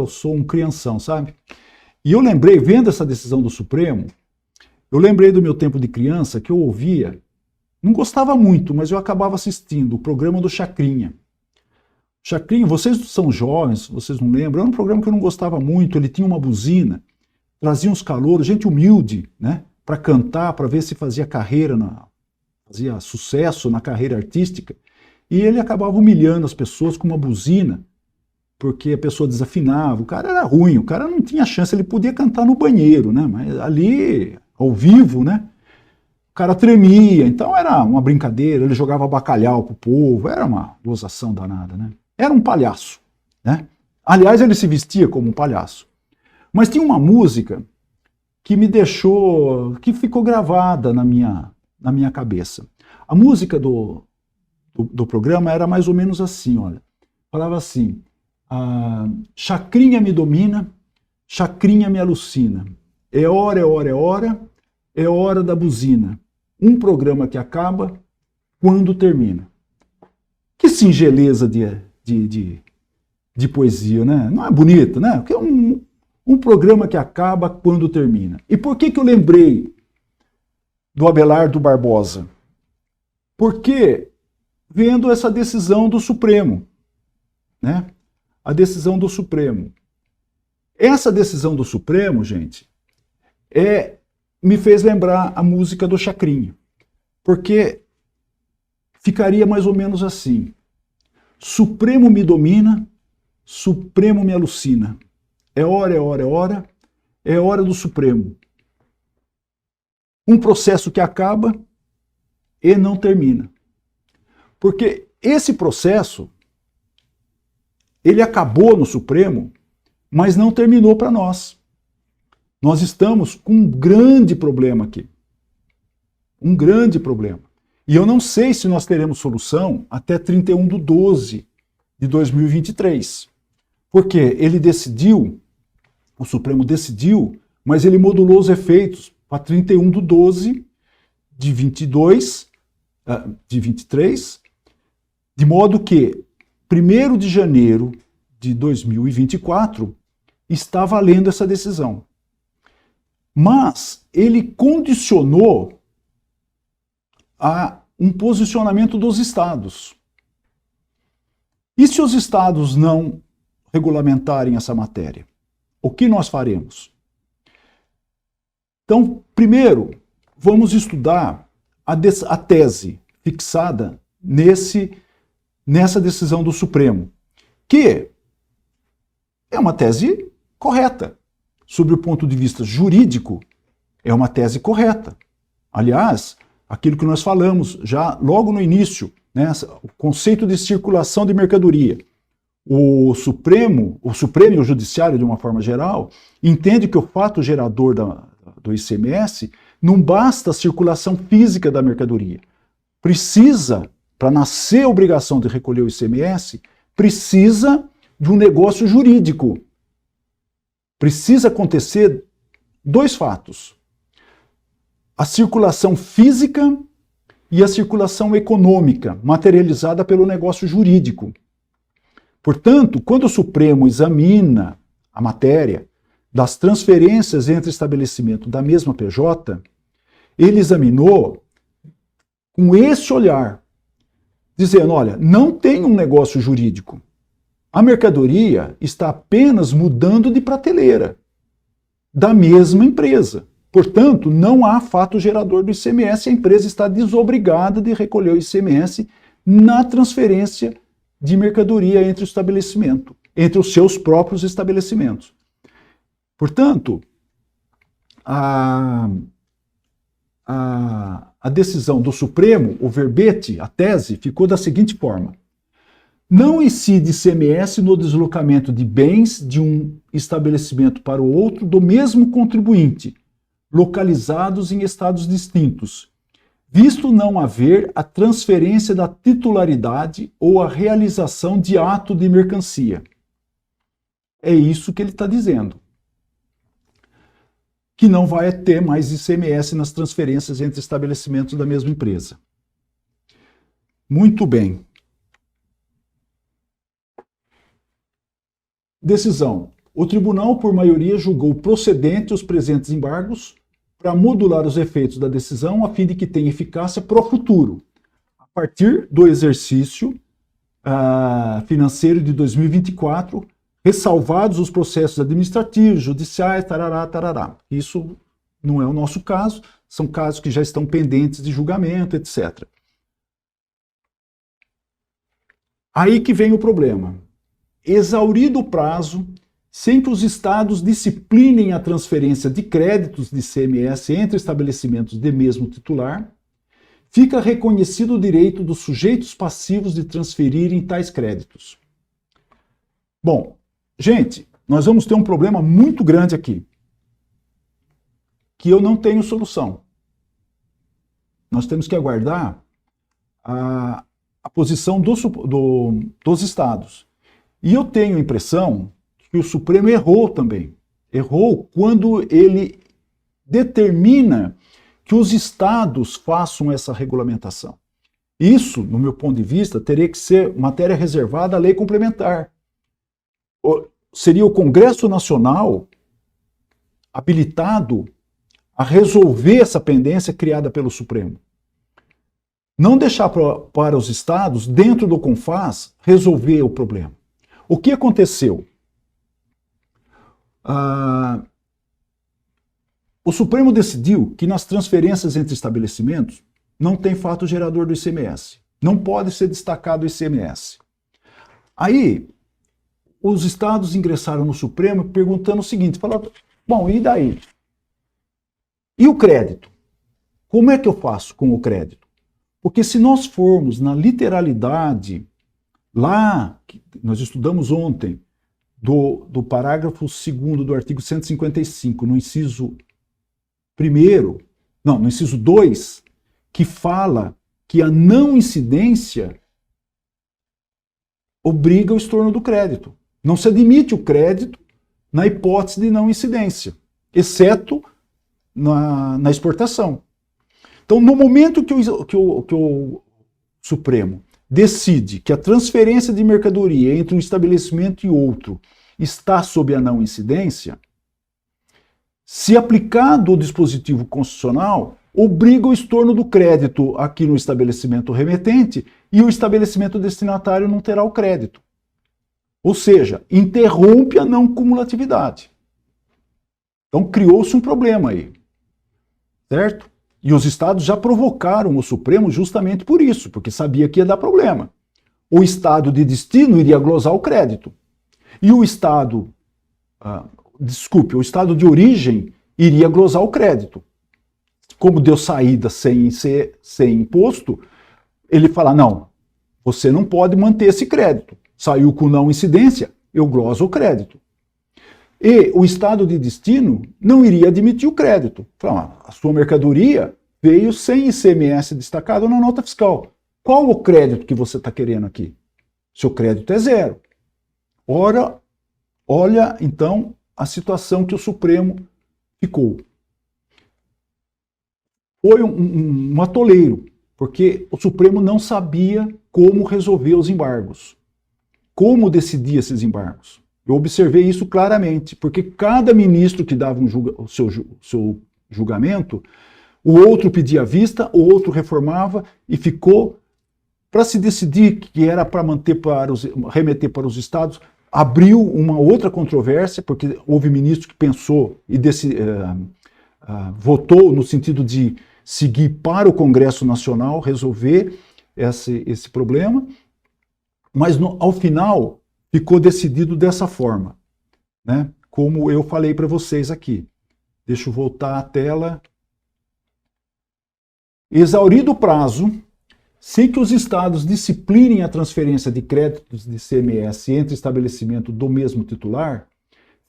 sou um crianção, sabe? E eu lembrei, vendo essa decisão do Supremo, eu lembrei do meu tempo de criança que eu ouvia, não gostava muito, mas eu acabava assistindo o programa do Chacrinha. Chacrinha, vocês são jovens, vocês não lembram, era um programa que eu não gostava muito, ele tinha uma buzina, trazia uns calouros, gente humilde, né, para cantar, para ver se fazia fazia sucesso na carreira artística, e ele acabava humilhando as pessoas com uma buzina, porque a pessoa desafinava, o cara era ruim, o cara não tinha chance, ele podia cantar no banheiro, né, mas ali, ao vivo, né, o cara tremia, então era uma brincadeira, ele jogava bacalhau pro povo, era uma gozação danada, né. Era um palhaço, né? Aliás, ele se vestia como um palhaço. Mas tinha uma música que que ficou gravada na minha cabeça. A música do programa era mais ou menos assim, olha. Falava assim, Chacrinha me domina, Chacrinha me alucina. É hora, é hora, é hora, é hora da buzina. Um programa que acaba quando termina. Que singeleza de poesia, né? Não é bonito, né? Porque é um programa que acaba quando termina. E por que eu lembrei do Abelardo Barbosa? Porque vendo essa decisão do Supremo, né? A decisão do Supremo. Essa decisão do Supremo, gente, me fez lembrar a música do Chacrinha. Porque ficaria mais ou menos assim. Supremo me domina, Supremo me alucina. É hora, é hora, é hora, é hora do Supremo. Um processo que acaba e não termina. Porque esse processo, ele acabou no Supremo, mas não terminou para nós. Nós estamos com um grande problema aqui. Um grande problema. E eu não sei se nós teremos solução até 31/12 de 2023. Porque ele decidiu, o Supremo decidiu, mas ele modulou os efeitos para 31/12 de 23, de modo que 1º de janeiro de 2024 está valendo essa decisão. Mas ele condicionou a um posicionamento dos estados. E se os estados não regulamentarem essa matéria? O que nós faremos? Então, primeiro, vamos estudar a tese fixada nessa decisão do Supremo, que é uma tese correta. Sob o ponto de vista jurídico, é uma tese correta. Aliás, aquilo que nós falamos já logo no início, né, o conceito de circulação de mercadoria. O Supremo e o Judiciário, de uma forma geral, entende que o fato gerador do ICMS não basta a circulação física da mercadoria. Precisa, para nascer a obrigação de recolher o ICMS, precisa de um negócio jurídico. Precisa acontecer dois fatos: a circulação física e a circulação econômica, materializada pelo negócio jurídico. Portanto, quando o Supremo examina a matéria das transferências entre estabelecimento da mesma PJ, ele examinou com esse olhar, dizendo, olha, não tem um negócio jurídico. A mercadoria está apenas mudando de prateleira da mesma empresa. Portanto, não há fato gerador do ICMS, a empresa está desobrigada de recolher o ICMS na transferência de mercadoria entre o estabelecimento, entre os seus próprios estabelecimentos. Portanto, a decisão do Supremo, o verbete, a tese, ficou da seguinte forma: não incide ICMS no deslocamento de bens de um estabelecimento para o outro do mesmo contribuinte, localizados em estados distintos, visto não haver a transferência da titularidade ou a realização de ato de mercancia. É isso que ele está dizendo. Que não vai ter mais ICMS nas transferências entre estabelecimentos da mesma empresa. Muito bem. Decisão. O tribunal, por maioria, julgou procedente os presentes embargos para modular os efeitos da decisão a fim de que tenha eficácia pro futuro, a partir do exercício financeiro de 2024, ressalvados os processos administrativos, judiciais, tarará, tarará. Isso não é o nosso caso, são casos que já estão pendentes de julgamento, etc. Aí que vem o problema. Exaurido o prazo, sem que os estados disciplinem a transferência de créditos de ICMS entre estabelecimentos de mesmo titular, fica reconhecido o direito dos sujeitos passivos de transferirem tais créditos. Bom, gente, nós vamos ter um problema muito grande aqui, que eu não tenho solução. Nós temos que aguardar a posição dos estados. E eu tenho a impressão que o Supremo errou também. Errou quando ele determina que os estados façam essa regulamentação. Isso, no meu ponto de vista, teria que ser matéria reservada à lei complementar. Seria o Congresso Nacional habilitado a resolver essa pendência criada pelo Supremo. Não deixar para os estados, dentro do CONFAS, resolver o problema. O que aconteceu? O Supremo decidiu que nas transferências entre estabelecimentos não tem fato gerador do ICMS. Não pode ser destacado o ICMS. Aí, os estados ingressaram no Supremo perguntando o seguinte, falaram, bom, e daí? E o crédito? Como é que eu faço com o crédito? Porque se nós formos na literalidade, lá, que nós estudamos ontem, do parágrafo 2º do artigo 155, no inciso 1º, não, no inciso 2, que fala que a não incidência obriga o estorno do crédito. Não se admite o crédito na hipótese de não incidência, exceto na exportação. Então, no momento que o Supremo decide que a transferência de mercadoria entre um estabelecimento e outro está sob a não incidência, se aplicado o dispositivo constitucional, obriga o estorno do crédito aqui no estabelecimento remetente e o estabelecimento destinatário não terá o crédito. Ou seja, interrompe a não cumulatividade. Então criou-se um problema aí, certo? E os estados já provocaram o Supremo justamente por isso, porque sabia que ia dar problema. O estado de destino iria glosar o crédito. E o estado, o estado de origem iria glosar o crédito. Como deu saída sem imposto, ele fala, não, você não pode manter esse crédito. Saiu com não incidência, eu gloso o crédito. E o estado de destino não iria admitir o crédito. Fala, a sua mercadoria veio sem ICMS destacado na nota fiscal. Qual o crédito que você está querendo aqui? Seu crédito é zero. Ora, olha, então, a situação que o Supremo ficou. Foi um atoleiro, porque o Supremo não sabia como resolver os embargos, como decidir esses embargos. Eu observei isso claramente, porque cada ministro que dava o seu julgamento, o outro pedia vista, o outro reformava e ficou para se decidir que era para remeter para os estados, abriu uma outra controvérsia, porque houve ministro que pensou e votou no sentido de seguir para o Congresso Nacional resolver esse problema, mas ao final ficou decidido dessa forma, né? Como eu falei para vocês aqui. Deixa eu voltar à tela. Exaurido o prazo, sem que os estados disciplinem a transferência de créditos de ICMS entre estabelecimento do mesmo titular,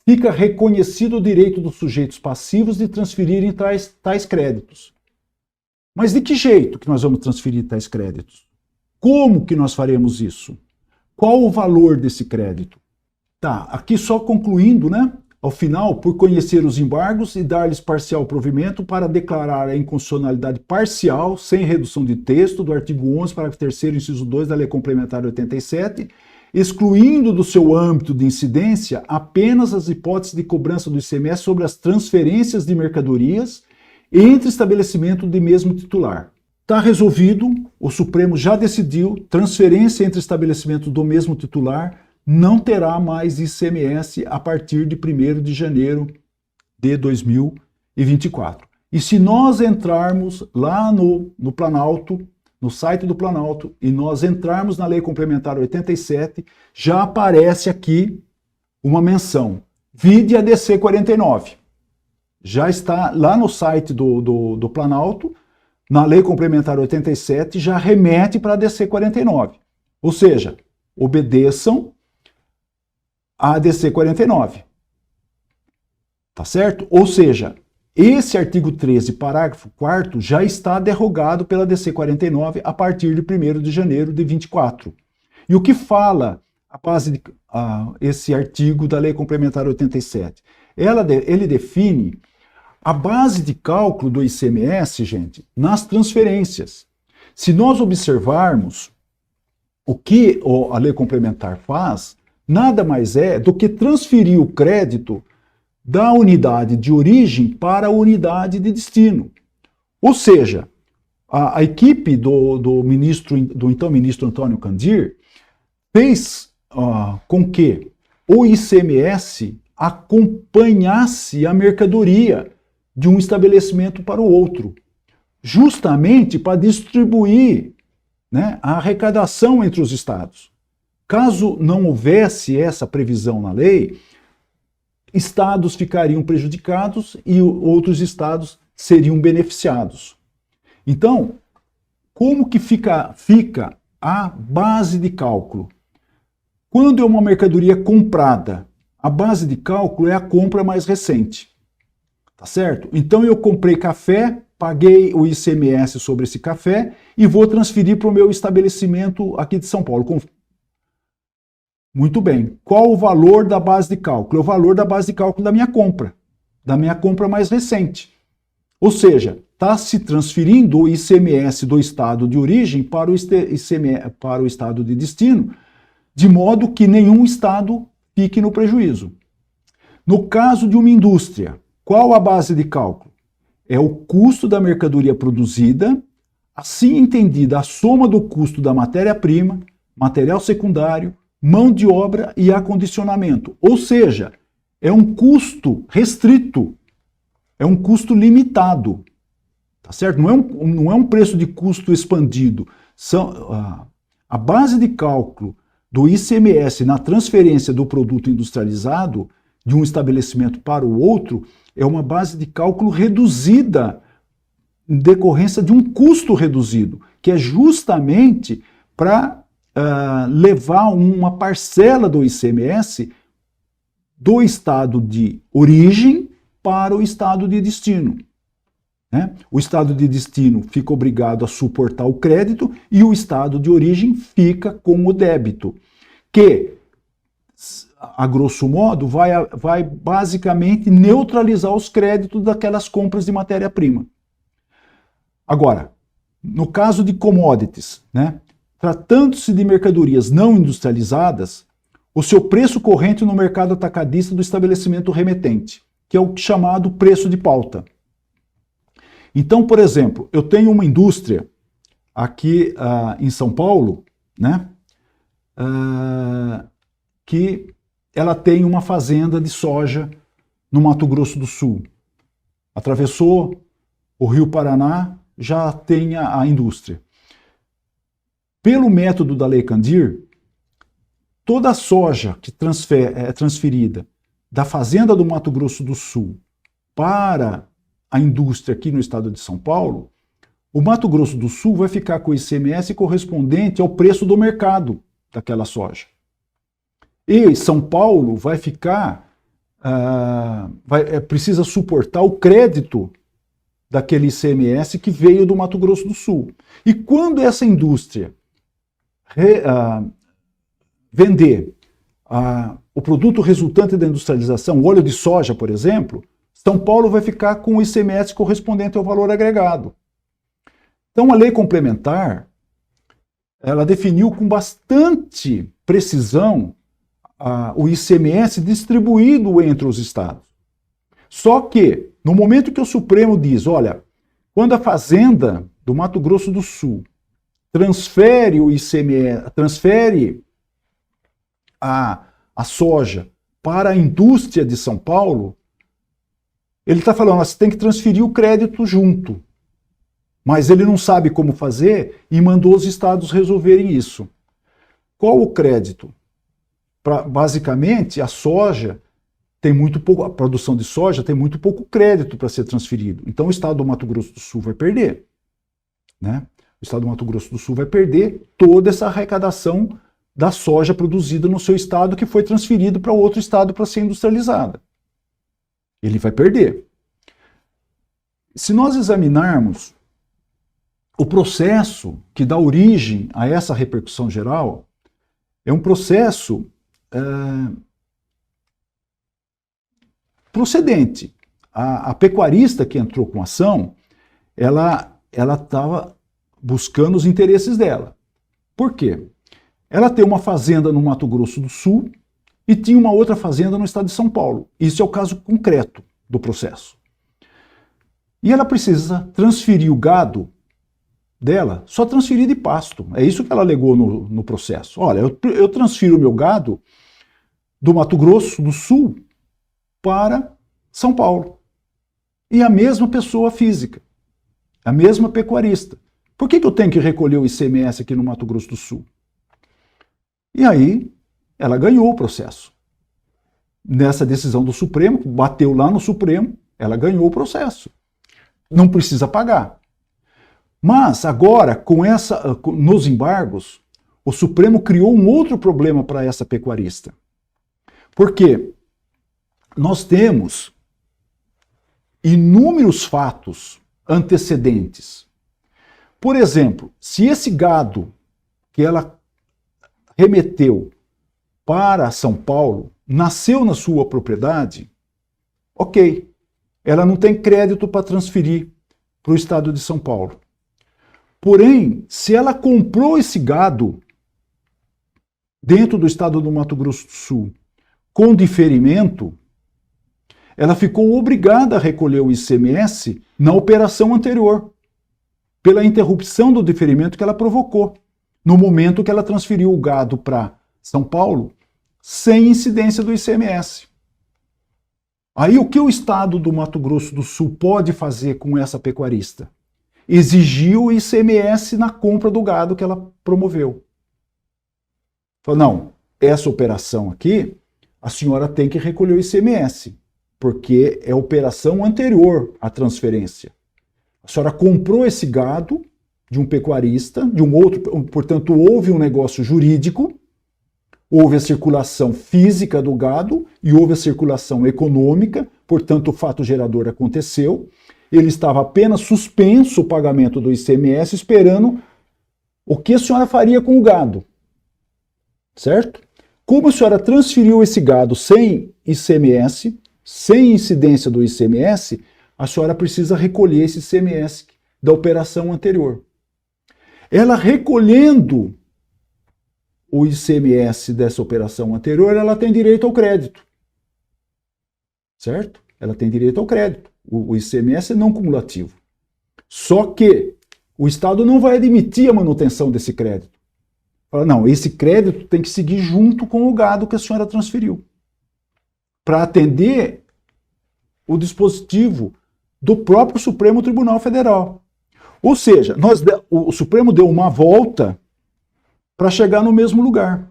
fica reconhecido o direito dos sujeitos passivos de transferirem tais créditos. Mas de que jeito que nós vamos transferir tais créditos? Como que nós faremos isso? Qual o valor desse crédito? Tá, aqui só concluindo, né? Ao final, por conhecer os embargos e dar-lhes parcial provimento para declarar a inconstitucionalidade parcial, sem redução de texto, do artigo 11, parágrafo 3º, inciso 2 da Lei Complementar 87, excluindo do seu âmbito de incidência apenas as hipóteses de cobrança do ICMS sobre as transferências de mercadorias entre estabelecimento de mesmo titular. Está resolvido, o Supremo já decidiu, transferência entre estabelecimentos do mesmo titular não terá mais ICMS a partir de 1º de janeiro de 2024. E se nós entrarmos lá no Planalto, no site do Planalto, e nós entrarmos na Lei Complementar 87, já aparece aqui uma menção. Vide a DC 49. Já está lá no site do Planalto, na Lei Complementar 87, já remete para a DC 49. Ou seja, obedeçam a DC 49. Tá certo? Ou seja, esse artigo 13, parágrafo 4º, já está derrogado pela DC 49 a partir de 1º de janeiro de 24. E o que fala esse artigo da Lei Complementar 87? Ele define a base de cálculo do ICMS, gente, nas transferências. Se nós observarmos o que a Lei Complementar faz, nada mais é do que transferir o crédito da unidade de origem para a unidade de destino. Ou seja, a equipe do então ministro Antônio Candir fez com que o ICMS acompanhasse a mercadoria de um estabelecimento para o outro, justamente para distribuir, né, a arrecadação entre os estados. Caso não houvesse essa previsão na lei, estados ficariam prejudicados e outros estados seriam beneficiados. Então, como que fica a base de cálculo? Quando é uma mercadoria comprada, a base de cálculo é a compra mais recente. Tá certo? Então eu comprei café, paguei o ICMS sobre esse café e vou transferir para o meu estabelecimento aqui de São Paulo. Muito bem. Qual o valor da base de cálculo? É o valor da base de cálculo da minha compra mais recente. Ou seja, está se transferindo o ICMS do estado de origem para o estado de destino, de modo que nenhum estado fique no prejuízo. No caso de uma indústria, qual a base de cálculo? É o custo da mercadoria produzida, assim entendida a soma do custo da matéria-prima, material secundário, mão de obra e acondicionamento. Ou seja, é um custo restrito, é um custo limitado. Tá certo? Não é um preço de custo expandido. A base de cálculo do ICMS na transferência do produto industrializado de um estabelecimento para o outro é uma base de cálculo reduzida em decorrência de um custo reduzido, que é justamente para levar uma parcela do ICMS do estado de origem para o estado de destino. né? O estado de destino fica obrigado a suportar o crédito e o estado de origem fica com o débito, que, a grosso modo, vai basicamente neutralizar os créditos daquelas compras de matéria-prima. Agora, no caso de commodities, né, tratando-se de mercadorias não industrializadas, o seu preço corrente no mercado atacadista do estabelecimento remetente, que é o chamado preço de pauta. Então, por exemplo, eu tenho uma indústria aqui em São Paulo, né, que ela tem uma fazenda de soja no Mato Grosso do Sul. Atravessou o Rio Paraná, já tem a indústria. Pelo método da Lei Candir, toda a soja que é transferida da fazenda do Mato Grosso do Sul para a indústria aqui no estado de São Paulo, o Mato Grosso do Sul vai ficar com o ICMS correspondente ao preço do mercado daquela soja. E São Paulo vai ficar, precisa suportar o crédito daquele ICMS que veio do Mato Grosso do Sul. E quando essa indústria vender o produto resultante da industrialização, o óleo de soja, por exemplo, São Paulo vai ficar com o ICMS correspondente ao valor agregado. Então, a lei complementar, ela definiu com bastante precisão o ICMS distribuído entre os estados. Só que, no momento que o Supremo diz, olha, quando a fazenda do Mato Grosso do Sul transfere o ICMS, transfere a soja para a indústria de São Paulo, ele está falando, você tem que transferir o crédito junto. Mas ele não sabe como fazer e mandou os estados resolverem isso. Qual o crédito? Basicamente, a soja tem muito pouco, a produção de soja tem muito pouco crédito para ser transferido. Então o estado do Mato Grosso do Sul vai perder, né? O estado do Mato Grosso do Sul vai perder toda essa arrecadação da soja produzida no seu estado que foi transferido para outro estado para ser industrializada. Ele vai perder. Se nós examinarmos o processo que dá origem a essa repercussão geral, é um processo procedente. A pecuarista que entrou com a ação, ela estava buscando os interesses dela. Por quê? Ela tem uma fazenda no Mato Grosso do Sul e tinha uma outra fazenda no estado de São Paulo. Isso é o caso concreto do processo. E ela precisa transferir o gado dela, só transferir de pasto. É isso que ela alegou no processo. Olha, eu transfiro o meu gado do Mato Grosso do Sul para São Paulo. E a mesma pessoa física, a mesma pecuarista. Por que eu tenho que recolher o ICMS aqui no Mato Grosso do Sul? E aí, ela ganhou o processo. Nessa decisão do Supremo, bateu lá no Supremo, ela ganhou o processo. Não precisa pagar. Mas agora, nos embargos, o Supremo criou um outro problema para essa pecuarista. Porque nós temos inúmeros fatos antecedentes. Por exemplo, se esse gado que ela remeteu para São Paulo nasceu na sua propriedade, ok, ela não tem crédito para transferir para o estado de São Paulo. Porém, se ela comprou esse gado dentro do estado do Mato Grosso do Sul com diferimento, ela ficou obrigada a recolher o ICMS na operação anterior, pela interrupção do diferimento que ela provocou, no momento que ela transferiu o gado para São Paulo, sem incidência do ICMS. Aí o que o estado do Mato Grosso do Sul pode fazer com essa pecuarista? Exigir o ICMS na compra do gado que ela promoveu. Falou, não, essa operação aqui, a senhora tem que recolher o ICMS, porque é operação anterior à transferência. A senhora comprou esse gado de um pecuarista, de um outro, portanto, houve um negócio jurídico, houve a circulação física do gado e houve a circulação econômica, portanto, o fato gerador aconteceu. ele estava apenas suspenso o pagamento do ICMS, esperando o que a senhora faria com o gado. Certo? Como a senhora transferiu esse gado sem ICMS, sem incidência do ICMS, a senhora precisa recolher esse ICMS da operação anterior. Ela recolhendo o ICMS dessa operação anterior, ela tem direito ao crédito. Certo? Ela tem direito ao crédito. O ICMS é não cumulativo. Só que o Estado não vai admitir a manutenção desse crédito. Fala, não, esse crédito tem que seguir junto com o gado que a senhora transferiu, para atender o dispositivo do próprio Supremo Tribunal Federal. Ou seja, o Supremo deu uma volta para chegar no mesmo lugar,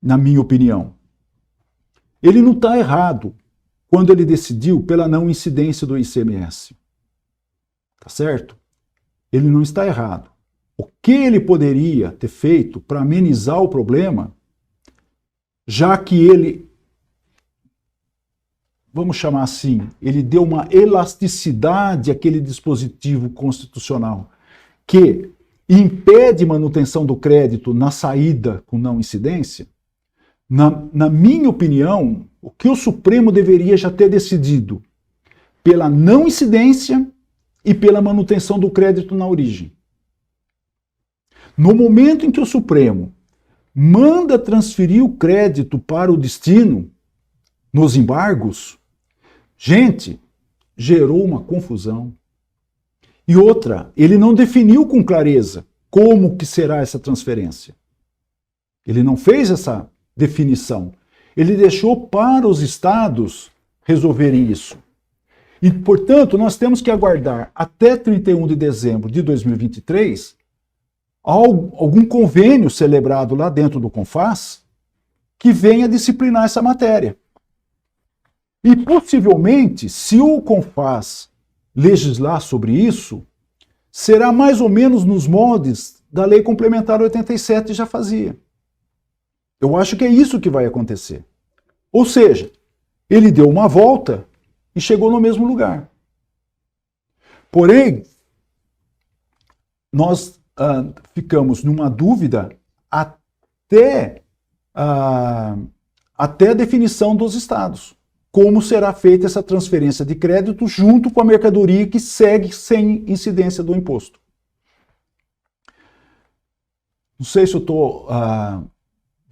na minha opinião. Ele não está errado quando ele decidiu pela não incidência do ICMS. Tá certo? Ele não está errado. O que ele poderia ter feito para amenizar o problema, já que ele, vamos chamar assim, ele deu uma elasticidade àquele dispositivo constitucional que impede manutenção do crédito na saída com não incidência. Na minha opinião, o que o Supremo deveria já ter decidido pela não incidência e pela manutenção do crédito na origem. No momento em que o Supremo manda transferir o crédito para o destino, nos embargos, gente, gerou uma confusão. E outra, ele não definiu com clareza como que será essa transferência. Ele não fez essa definição. Ele deixou para os estados resolverem isso. E, portanto, nós temos que aguardar até 31 de dezembro de 2023 algum convênio celebrado lá dentro do CONFAS que venha disciplinar essa matéria. E, possivelmente, se o CONFAS legislar sobre isso, será mais ou menos nos moldes da Lei Complementar 87 já fazia. Eu acho que é isso que vai acontecer. Ou seja, ele deu uma volta e chegou no mesmo lugar. Porém, nós ficamos numa dúvida até a definição dos estados. Como será feita essa transferência de crédito junto com a mercadoria que segue sem incidência do imposto. Não sei se eu estou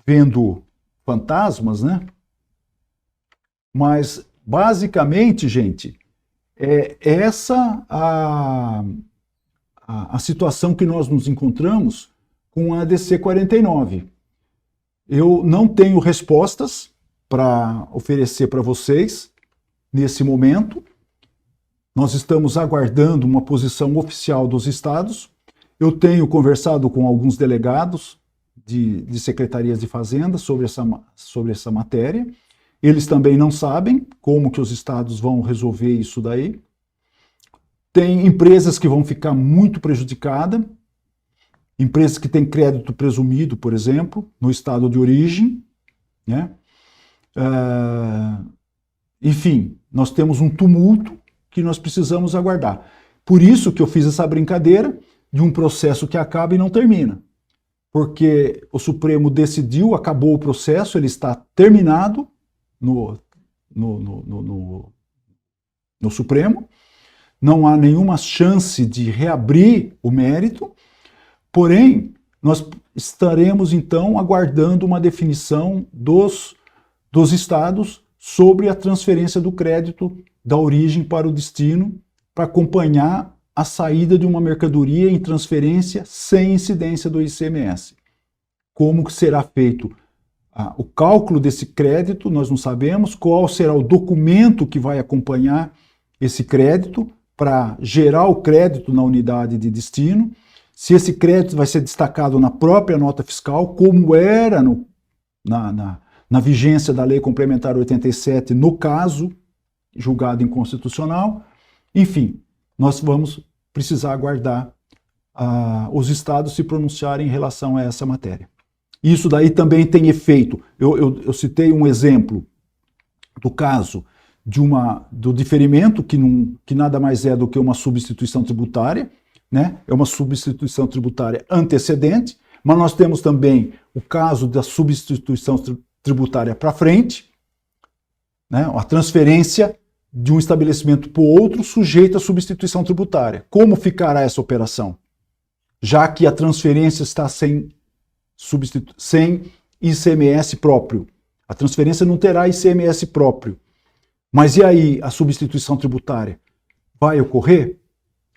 vendo fantasmas, né? Mas, basicamente, gente, é essa a situação que nós nos encontramos com a ADC 49. Eu não tenho respostas para oferecer para vocês nesse momento. Nós estamos aguardando uma posição oficial dos estados. Eu tenho conversado com alguns delegados de secretarias de fazenda sobre essa matéria. Eles também não sabem como que os estados vão resolver isso daí. Tem empresas que vão ficar muito prejudicadas, empresas que têm crédito presumido, por exemplo, no estado de origem, né? Enfim, nós temos um tumulto que nós precisamos aguardar. Por isso que eu fiz essa brincadeira de um processo que acaba e não termina. Porque o Supremo decidiu, acabou o processo, ele está terminado no Supremo, não há nenhuma chance de reabrir o mérito, porém, nós estaremos então aguardando uma definição dos estados sobre a transferência do crédito da origem para o destino, para acompanhar a saída de uma mercadoria em transferência sem incidência do ICMS. Como que será feito o cálculo desse crédito, nós não sabemos. Qual será o documento que vai acompanhar esse crédito para gerar o crédito na unidade de destino. Se esse crédito vai ser destacado na própria nota fiscal, como era na vigência da Lei Complementar 87, no caso julgado inconstitucional. Enfim, nós vamos precisar aguardar os estados se pronunciarem em relação a essa matéria. Isso daí também tem efeito. Eu citei um exemplo do caso do diferimento, que nada mais é do que uma substituição tributária, né? É uma substituição tributária antecedente, mas nós temos também o caso da substituição tributária para frente, né? A transferência de um estabelecimento para o outro sujeito à substituição tributária. Como ficará essa operação? Já que a transferência está sem ICMS próprio. A transferência não terá ICMS próprio. Mas e aí a substituição tributária? Vai ocorrer?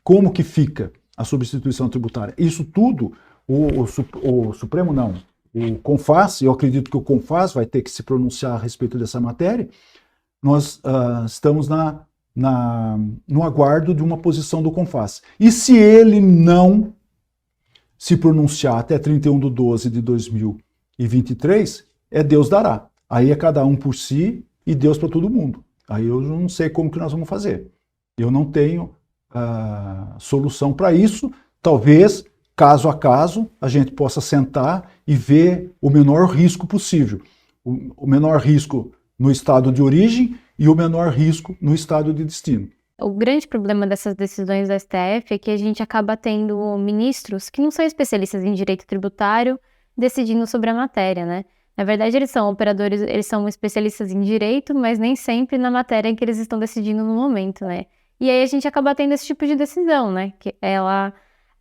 Como que fica a substituição tributária? Isso tudo, o Supremo não, o CONFAS, eu acredito que o CONFAS vai ter que se pronunciar a respeito dessa matéria. Nós estamos no aguardo de uma posição do CONFAS. E se ele não se pronunciar até 31/12/2023, Deus dará. Aí é cada um por si e Deus para todo mundo. Aí eu não sei como que nós vamos fazer. Eu não tenho solução para isso. Talvez, caso a caso, a gente possa sentar e ver o menor risco possível. O menor risco no estado de origem e o menor risco no estado de destino. O grande problema dessas decisões da STF é que a gente acaba tendo ministros que não são especialistas em direito tributário decidindo sobre a matéria, né? Na verdade, eles são operadores, eles são especialistas em direito, mas nem sempre na matéria em que eles estão decidindo no momento, né? E aí a gente acaba tendo esse tipo de decisão, né? Que ela,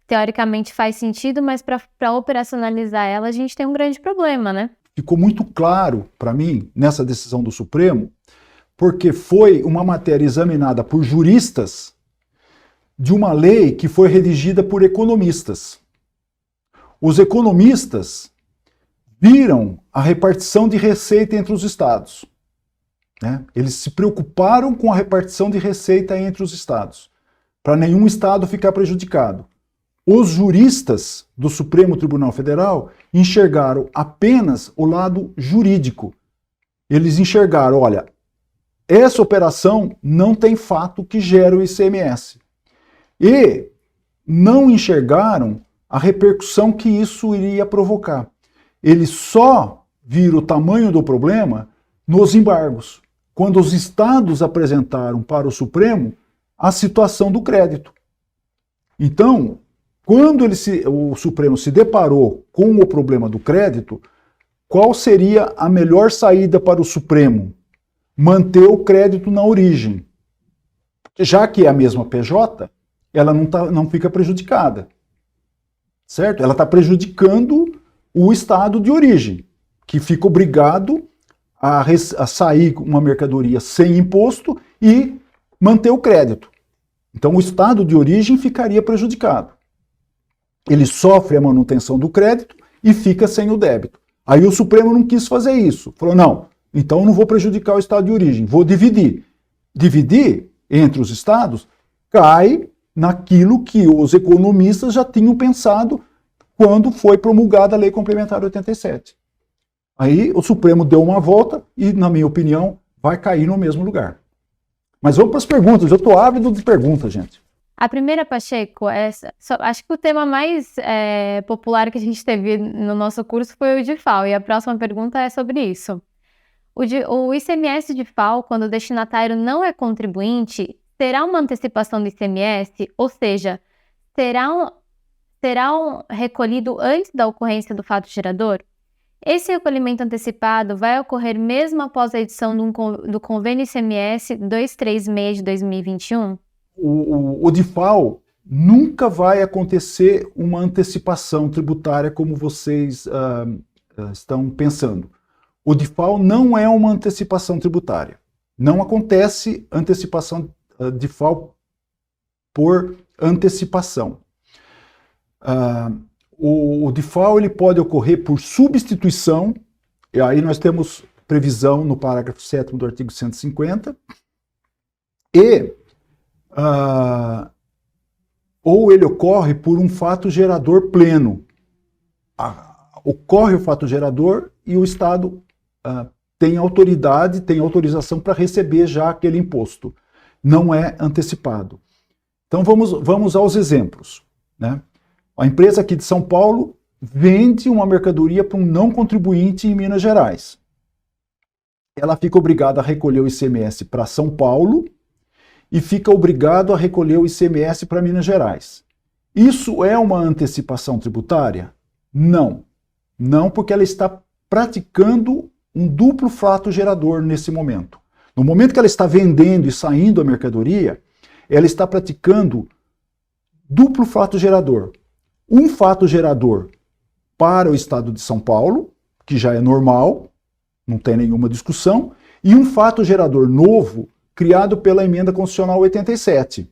teoricamente, faz sentido, mas para operacionalizar ela, a gente tem um grande problema, né? Ficou muito claro para mim, nessa decisão do Supremo, porque foi uma matéria examinada por juristas de uma lei que foi redigida por economistas. Os economistas viram a repartição de receita entre os estados, né? Eles se preocuparam com a repartição de receita entre os estados, para nenhum estado ficar prejudicado. Os juristas do Supremo Tribunal Federal enxergaram apenas o lado jurídico. Eles enxergaram, olha, essa operação não tem fato que gera o ICMS. E não enxergaram a repercussão que isso iria provocar. Eles só viram o tamanho do problema nos embargos, quando os estados apresentaram para o Supremo a situação do crédito. Então, quando o Supremo se deparou com o problema do crédito, qual seria a melhor saída para o Supremo? Manter o crédito na origem. Já que é a mesma PJ, ela não fica prejudicada. Certo? Ela está prejudicando o estado de origem, que fica obrigado a sair uma mercadoria sem imposto e manter o crédito. Então o estado de origem ficaria prejudicado. Ele sofre a manutenção do crédito e fica sem o débito. Aí o Supremo não quis fazer isso. Falou, não, então eu não vou prejudicar o estado de origem, vou dividir. Dividir entre os estados cai naquilo que os economistas já tinham pensado quando foi promulgada a Lei Complementar 87. Aí o Supremo deu uma volta e, na minha opinião, vai cair no mesmo lugar. Mas vamos para as perguntas, eu estou ávido de perguntas, gente. A primeira, Pacheco, acho que o tema mais popular que a gente teve no nosso curso foi o de FAO, e a próxima pergunta é sobre isso. O ICMS de FAO, quando o destinatário não é contribuinte, terá uma antecipação do ICMS, ou seja, será recolhido antes da ocorrência do fato gerador? Esse recolhimento antecipado vai ocorrer mesmo após a edição do Convênio ICMS 236 de 2021? O de FAO nunca vai acontecer uma antecipação tributária como vocês estão pensando. O de FAO não é uma antecipação tributária. Não acontece antecipação de FAO por antecipação. O de FAO ele pode ocorrer por substituição, e aí nós temos previsão no parágrafo 7º do artigo 150, ou ele ocorre por um fato gerador pleno. Ocorre o fato gerador e o Estado tem autoridade, tem autorização para receber já aquele imposto. Não é antecipado. Então vamos aos exemplos, né? A empresa aqui de São Paulo vende uma mercadoria para um não contribuinte em Minas Gerais. ela fica obrigada a recolher o ICMS para São Paulo e fica obrigado a recolher o ICMS para Minas Gerais. Isso é uma antecipação tributária? Não. Não, porque ela está praticando um duplo fato gerador nesse momento. No momento que ela está vendendo e saindo a mercadoria, ela está praticando duplo fato gerador. Um fato gerador para o estado de São Paulo, que já é normal, não tem nenhuma discussão, e um fato gerador novo criado pela Emenda Constitucional 87,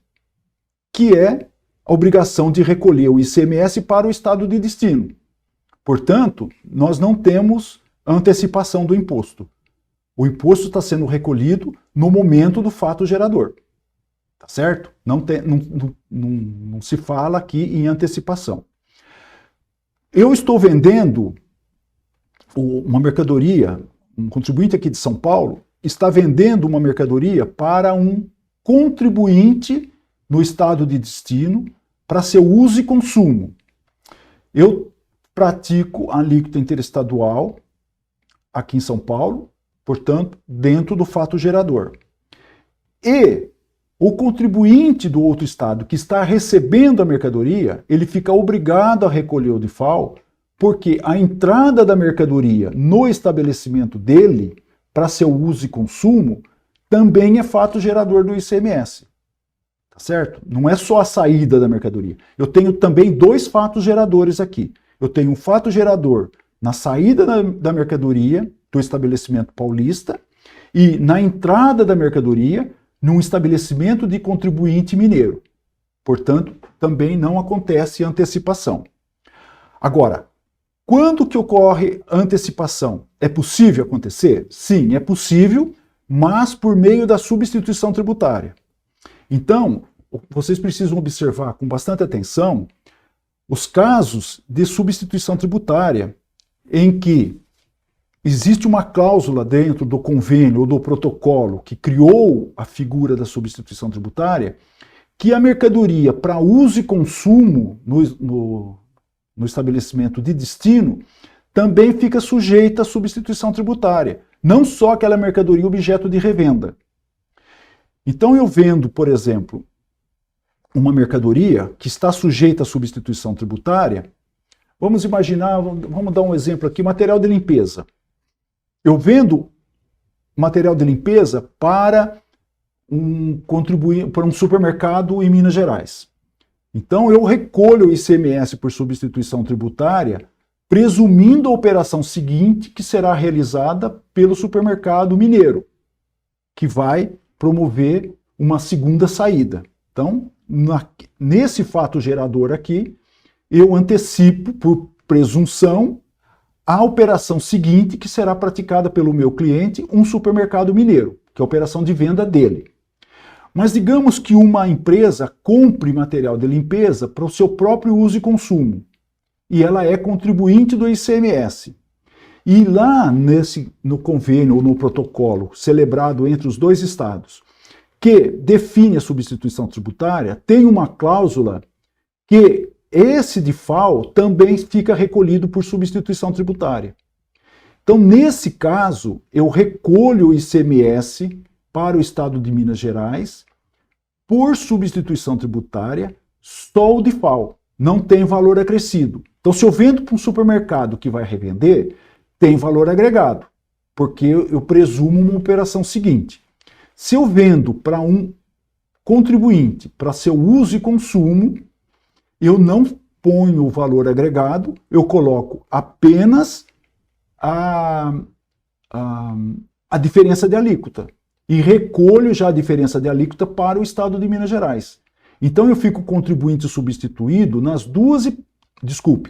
que é a obrigação de recolher o ICMS para o estado de destino. Portanto, nós não temos antecipação do imposto. O imposto está sendo recolhido no momento do fato gerador. Tá certo? Não se fala aqui em antecipação. Eu estou vendendo uma mercadoria, um contribuinte aqui de São Paulo está vendendo uma mercadoria para um contribuinte no estado de destino para seu uso e consumo. Eu pratico a alíquota interestadual aqui em São Paulo, portanto, dentro do fato gerador. E o contribuinte do outro estado que está recebendo a mercadoria, ele fica obrigado a recolher o DIFAL, porque a entrada da mercadoria no estabelecimento dele, para seu uso e consumo, também é fato gerador do ICMS. Tá certo? Não é só a saída da mercadoria. Eu tenho também dois fatos geradores aqui. Eu tenho um fato gerador na saída da mercadoria do estabelecimento paulista e na entrada da mercadoria num estabelecimento de contribuinte mineiro. Portanto, também não acontece antecipação. Agora, quando que ocorre antecipação? É possível acontecer? Sim, é possível, mas por meio da substituição tributária. Então, vocês precisam observar com bastante atenção os casos de substituição tributária em que existe uma cláusula dentro do convênio ou do protocolo que criou a figura da substituição tributária, que a mercadoria para uso e consumo no estabelecimento de destino também fica sujeita à substituição tributária, não só aquela mercadoria objeto de revenda. Então eu vendo, por exemplo, uma mercadoria que está sujeita à substituição tributária, vamos imaginar, vamos dar um exemplo aqui, material de limpeza. Eu vendo material de limpeza para um supermercado em Minas Gerais. Então eu recolho o ICMS por substituição tributária, presumindo a operação seguinte que será realizada pelo supermercado mineiro, que vai promover uma segunda saída. Então, nesse fato gerador aqui, eu antecipo, por presunção, a operação seguinte que será praticada pelo meu cliente, um supermercado mineiro, que é a operação de venda dele. Mas digamos que uma empresa compre material de limpeza para o seu próprio uso e consumo, e ela é contribuinte do ICMS. E lá no convênio ou no protocolo celebrado entre os dois estados, que define a substituição tributária, tem uma cláusula que esse DIFAL também fica recolhido por substituição tributária. Então, nesse caso, eu recolho o ICMS para o estado de Minas Gerais por substituição tributária, só o DIFAL, não tem valor acrescido. Então, se eu vendo para um supermercado que vai revender, tem valor agregado, porque eu presumo uma operação seguinte. Se eu vendo para um contribuinte, para seu uso e consumo, eu não ponho o valor agregado, eu coloco apenas a diferença de alíquota e recolho já a diferença de alíquota para o estado de Minas Gerais. Então eu fico contribuinte substituído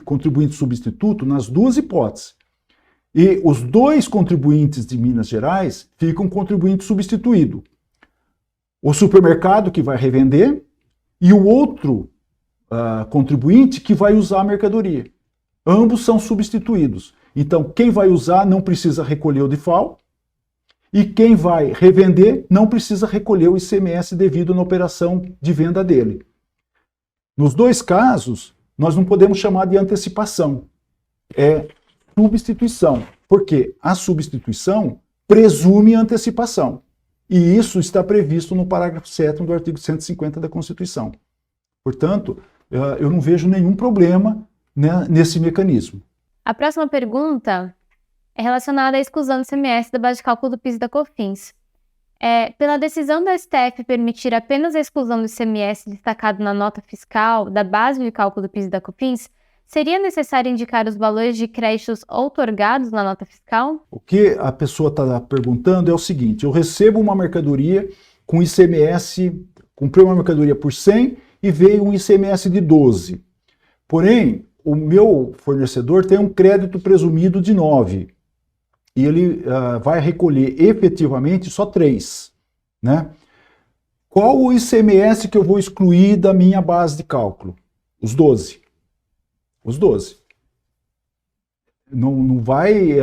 contribuinte substituto nas duas hipóteses. E os dois contribuintes de Minas Gerais ficam contribuinte substituído. O supermercado que vai revender e o outro contribuinte que vai usar a mercadoria. Ambos são substituídos. Então, quem vai usar não precisa recolher o DIFAL e quem vai revender não precisa recolher o ICMS devido na operação de venda dele. Nos dois casos, nós não podemos chamar de antecipação. É substituição, porque a substituição presume antecipação. E isso está previsto no parágrafo 7º do artigo 150 da Constituição. Portanto, eu não vejo nenhum problema, né, nesse mecanismo. A próxima pergunta é relacionada à exclusão do ICMS da base de cálculo do PIS e da COFINS. Pela decisão da STF permitir apenas a exclusão do ICMS destacado na nota fiscal da base de cálculo do PIS e da COFINS, seria necessário indicar os valores de créditos outorgados na nota fiscal? O que a pessoa está perguntando é o seguinte: eu recebo uma mercadoria com ICMS, comprei uma mercadoria por 100 e veio um ICMS de 12. Porém, o meu fornecedor tem um crédito presumido de 9. E ele vai recolher efetivamente só 3. Né? Qual o ICMS que eu vou excluir da minha base de cálculo? Os 12. Os 12. Não vai,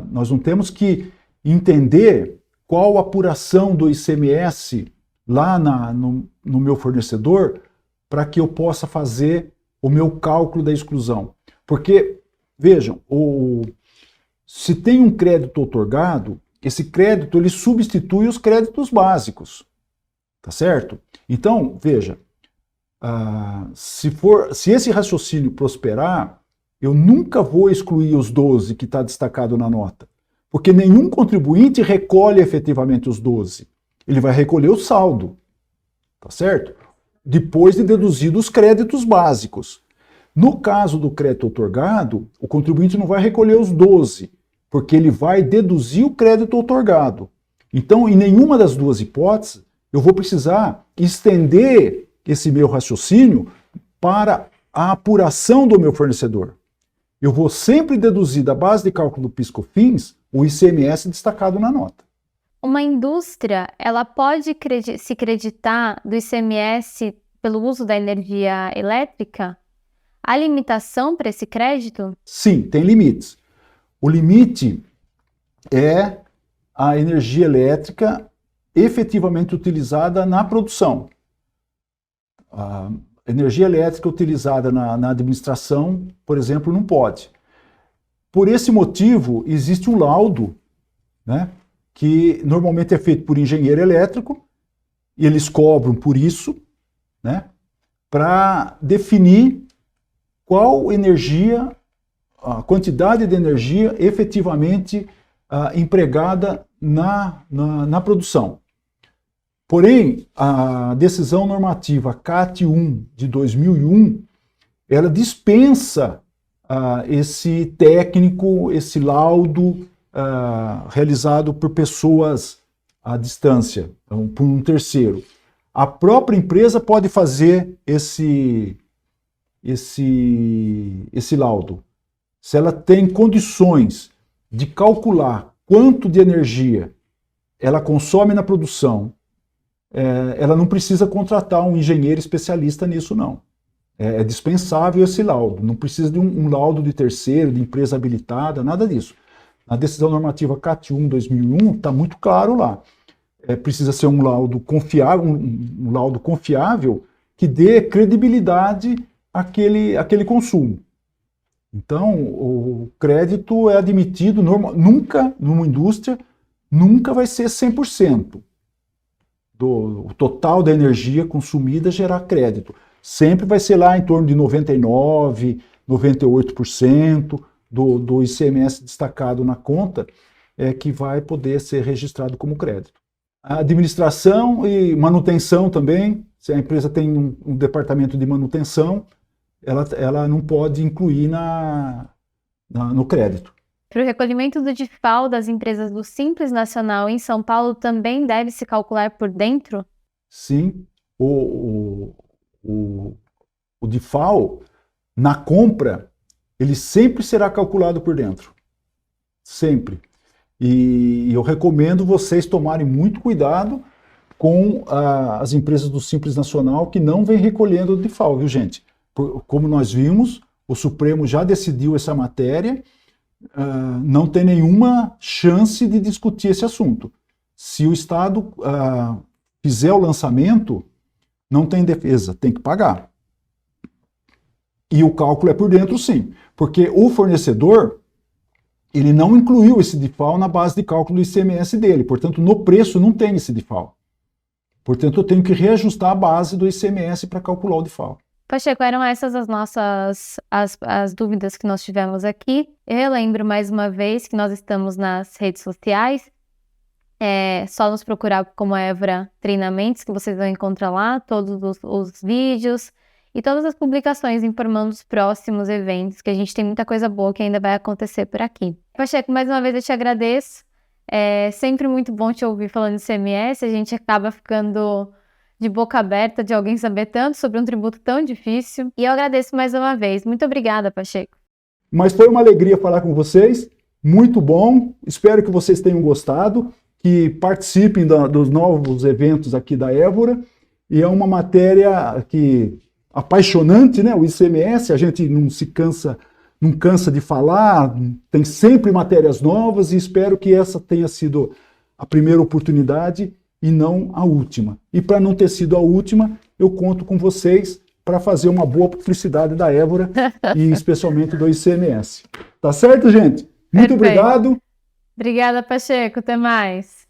nós não temos que entender qual a apuração do ICMS lá no meu fornecedor para que eu possa fazer o meu cálculo da exclusão. Porque, vejam, se tem um crédito outorgado, esse crédito ele substitui os créditos básicos. Tá certo? Então, veja, se esse raciocínio prosperar, eu nunca vou excluir os 12 que está destacado na nota, porque nenhum contribuinte recolhe efetivamente os 12. Ele vai recolher o saldo, tá certo? Depois de deduzido os créditos básicos. No caso do crédito outorgado, o contribuinte não vai recolher os 12, porque ele vai deduzir o crédito outorgado. Então, em nenhuma das duas hipóteses, eu vou precisar estender esse meu raciocínio para a apuração do meu fornecedor. Eu vou sempre deduzir da base de cálculo do PIS/COFINS o ICMS destacado na nota. Uma indústria, ela pode se creditar do ICMS pelo uso da energia elétrica? Há limitação para esse crédito? Sim, tem limites. O limite é a energia elétrica efetivamente utilizada na produção. A energia elétrica utilizada na administração, por exemplo, não pode. Por esse motivo, existe um laudo, né, que normalmente é feito por engenheiro elétrico, e eles cobram por isso, né, para definir qual energia, a quantidade de energia efetivamente empregada na produção. Porém, a decisão normativa CAT 1 de 2001, ela dispensa esse técnico, esse laudo realizado por pessoas à distância, então, por um terceiro. A própria empresa pode fazer esse laudo. Se ela tem condições de calcular quanto de energia ela consome na produção, ela não precisa contratar um engenheiro especialista nisso, não. É dispensável esse laudo. Não precisa de um laudo de terceiro, de empresa habilitada, nada disso. Na decisão normativa CAT 1 2001 está muito claro lá. Precisa ser um laudo confiável, um laudo confiável que dê credibilidade àquele consumo. Então, o crédito é admitido, nunca, numa indústria, nunca vai ser 100% do total da energia consumida gerar crédito. Sempre vai ser lá em torno de 99%, 98% do ICMS destacado na conta que vai poder ser registrado como crédito. A administração e manutenção também, se a empresa tem um departamento de manutenção, ela não pode incluir no crédito. Para o recolhimento do DIFAL das empresas do Simples Nacional em São Paulo também deve se calcular por dentro? Sim, o DIFAL, na compra, ele sempre será calculado por dentro. Sempre. E eu recomendo vocês tomarem muito cuidado com as empresas do Simples Nacional que não vêm recolhendo o DIFAL, viu, gente? Como nós vimos, o Supremo já decidiu essa matéria, não tem nenhuma chance de discutir esse assunto. Se o Estado fizer o lançamento, não tem defesa, tem que pagar. E o cálculo é por dentro, sim, porque o fornecedor, ele não incluiu esse DIFAL na base de cálculo do ICMS dele, portanto, no preço não tem esse DIFAL. Portanto, eu tenho que reajustar a base do ICMS para calcular o DIFAL. Pacheco, eram essas as nossas as dúvidas que nós tivemos aqui. Eu relembro mais uma vez que nós estamos nas redes sociais. É só nos procurar como Évora Treinamentos, que vocês vão encontrar lá todos os vídeos e todas as publicações informando os próximos eventos, que a gente tem muita coisa boa que ainda vai acontecer por aqui. Pacheco, mais uma vez eu te agradeço. É sempre muito bom te ouvir falando de ICMS. A gente acaba ficando de boca aberta de alguém saber tanto sobre um tributo tão difícil. E eu agradeço mais uma vez. Muito obrigada, Pacheco. Mas foi uma alegria falar com vocês. Muito bom. Espero que vocês tenham gostado, que participem dos novos eventos aqui da Évora. E é uma matéria apaixonante, né? O ICMS, a gente não cansa de falar, tem sempre matérias novas, e espero que essa tenha sido a primeira oportunidade e não a última. E para não ter sido a última, eu conto com vocês para fazer uma boa publicidade da Évora e especialmente do ICMS. Tá certo, gente? Muito Perfeito. obrigado. Obrigada, Pacheco. Até mais.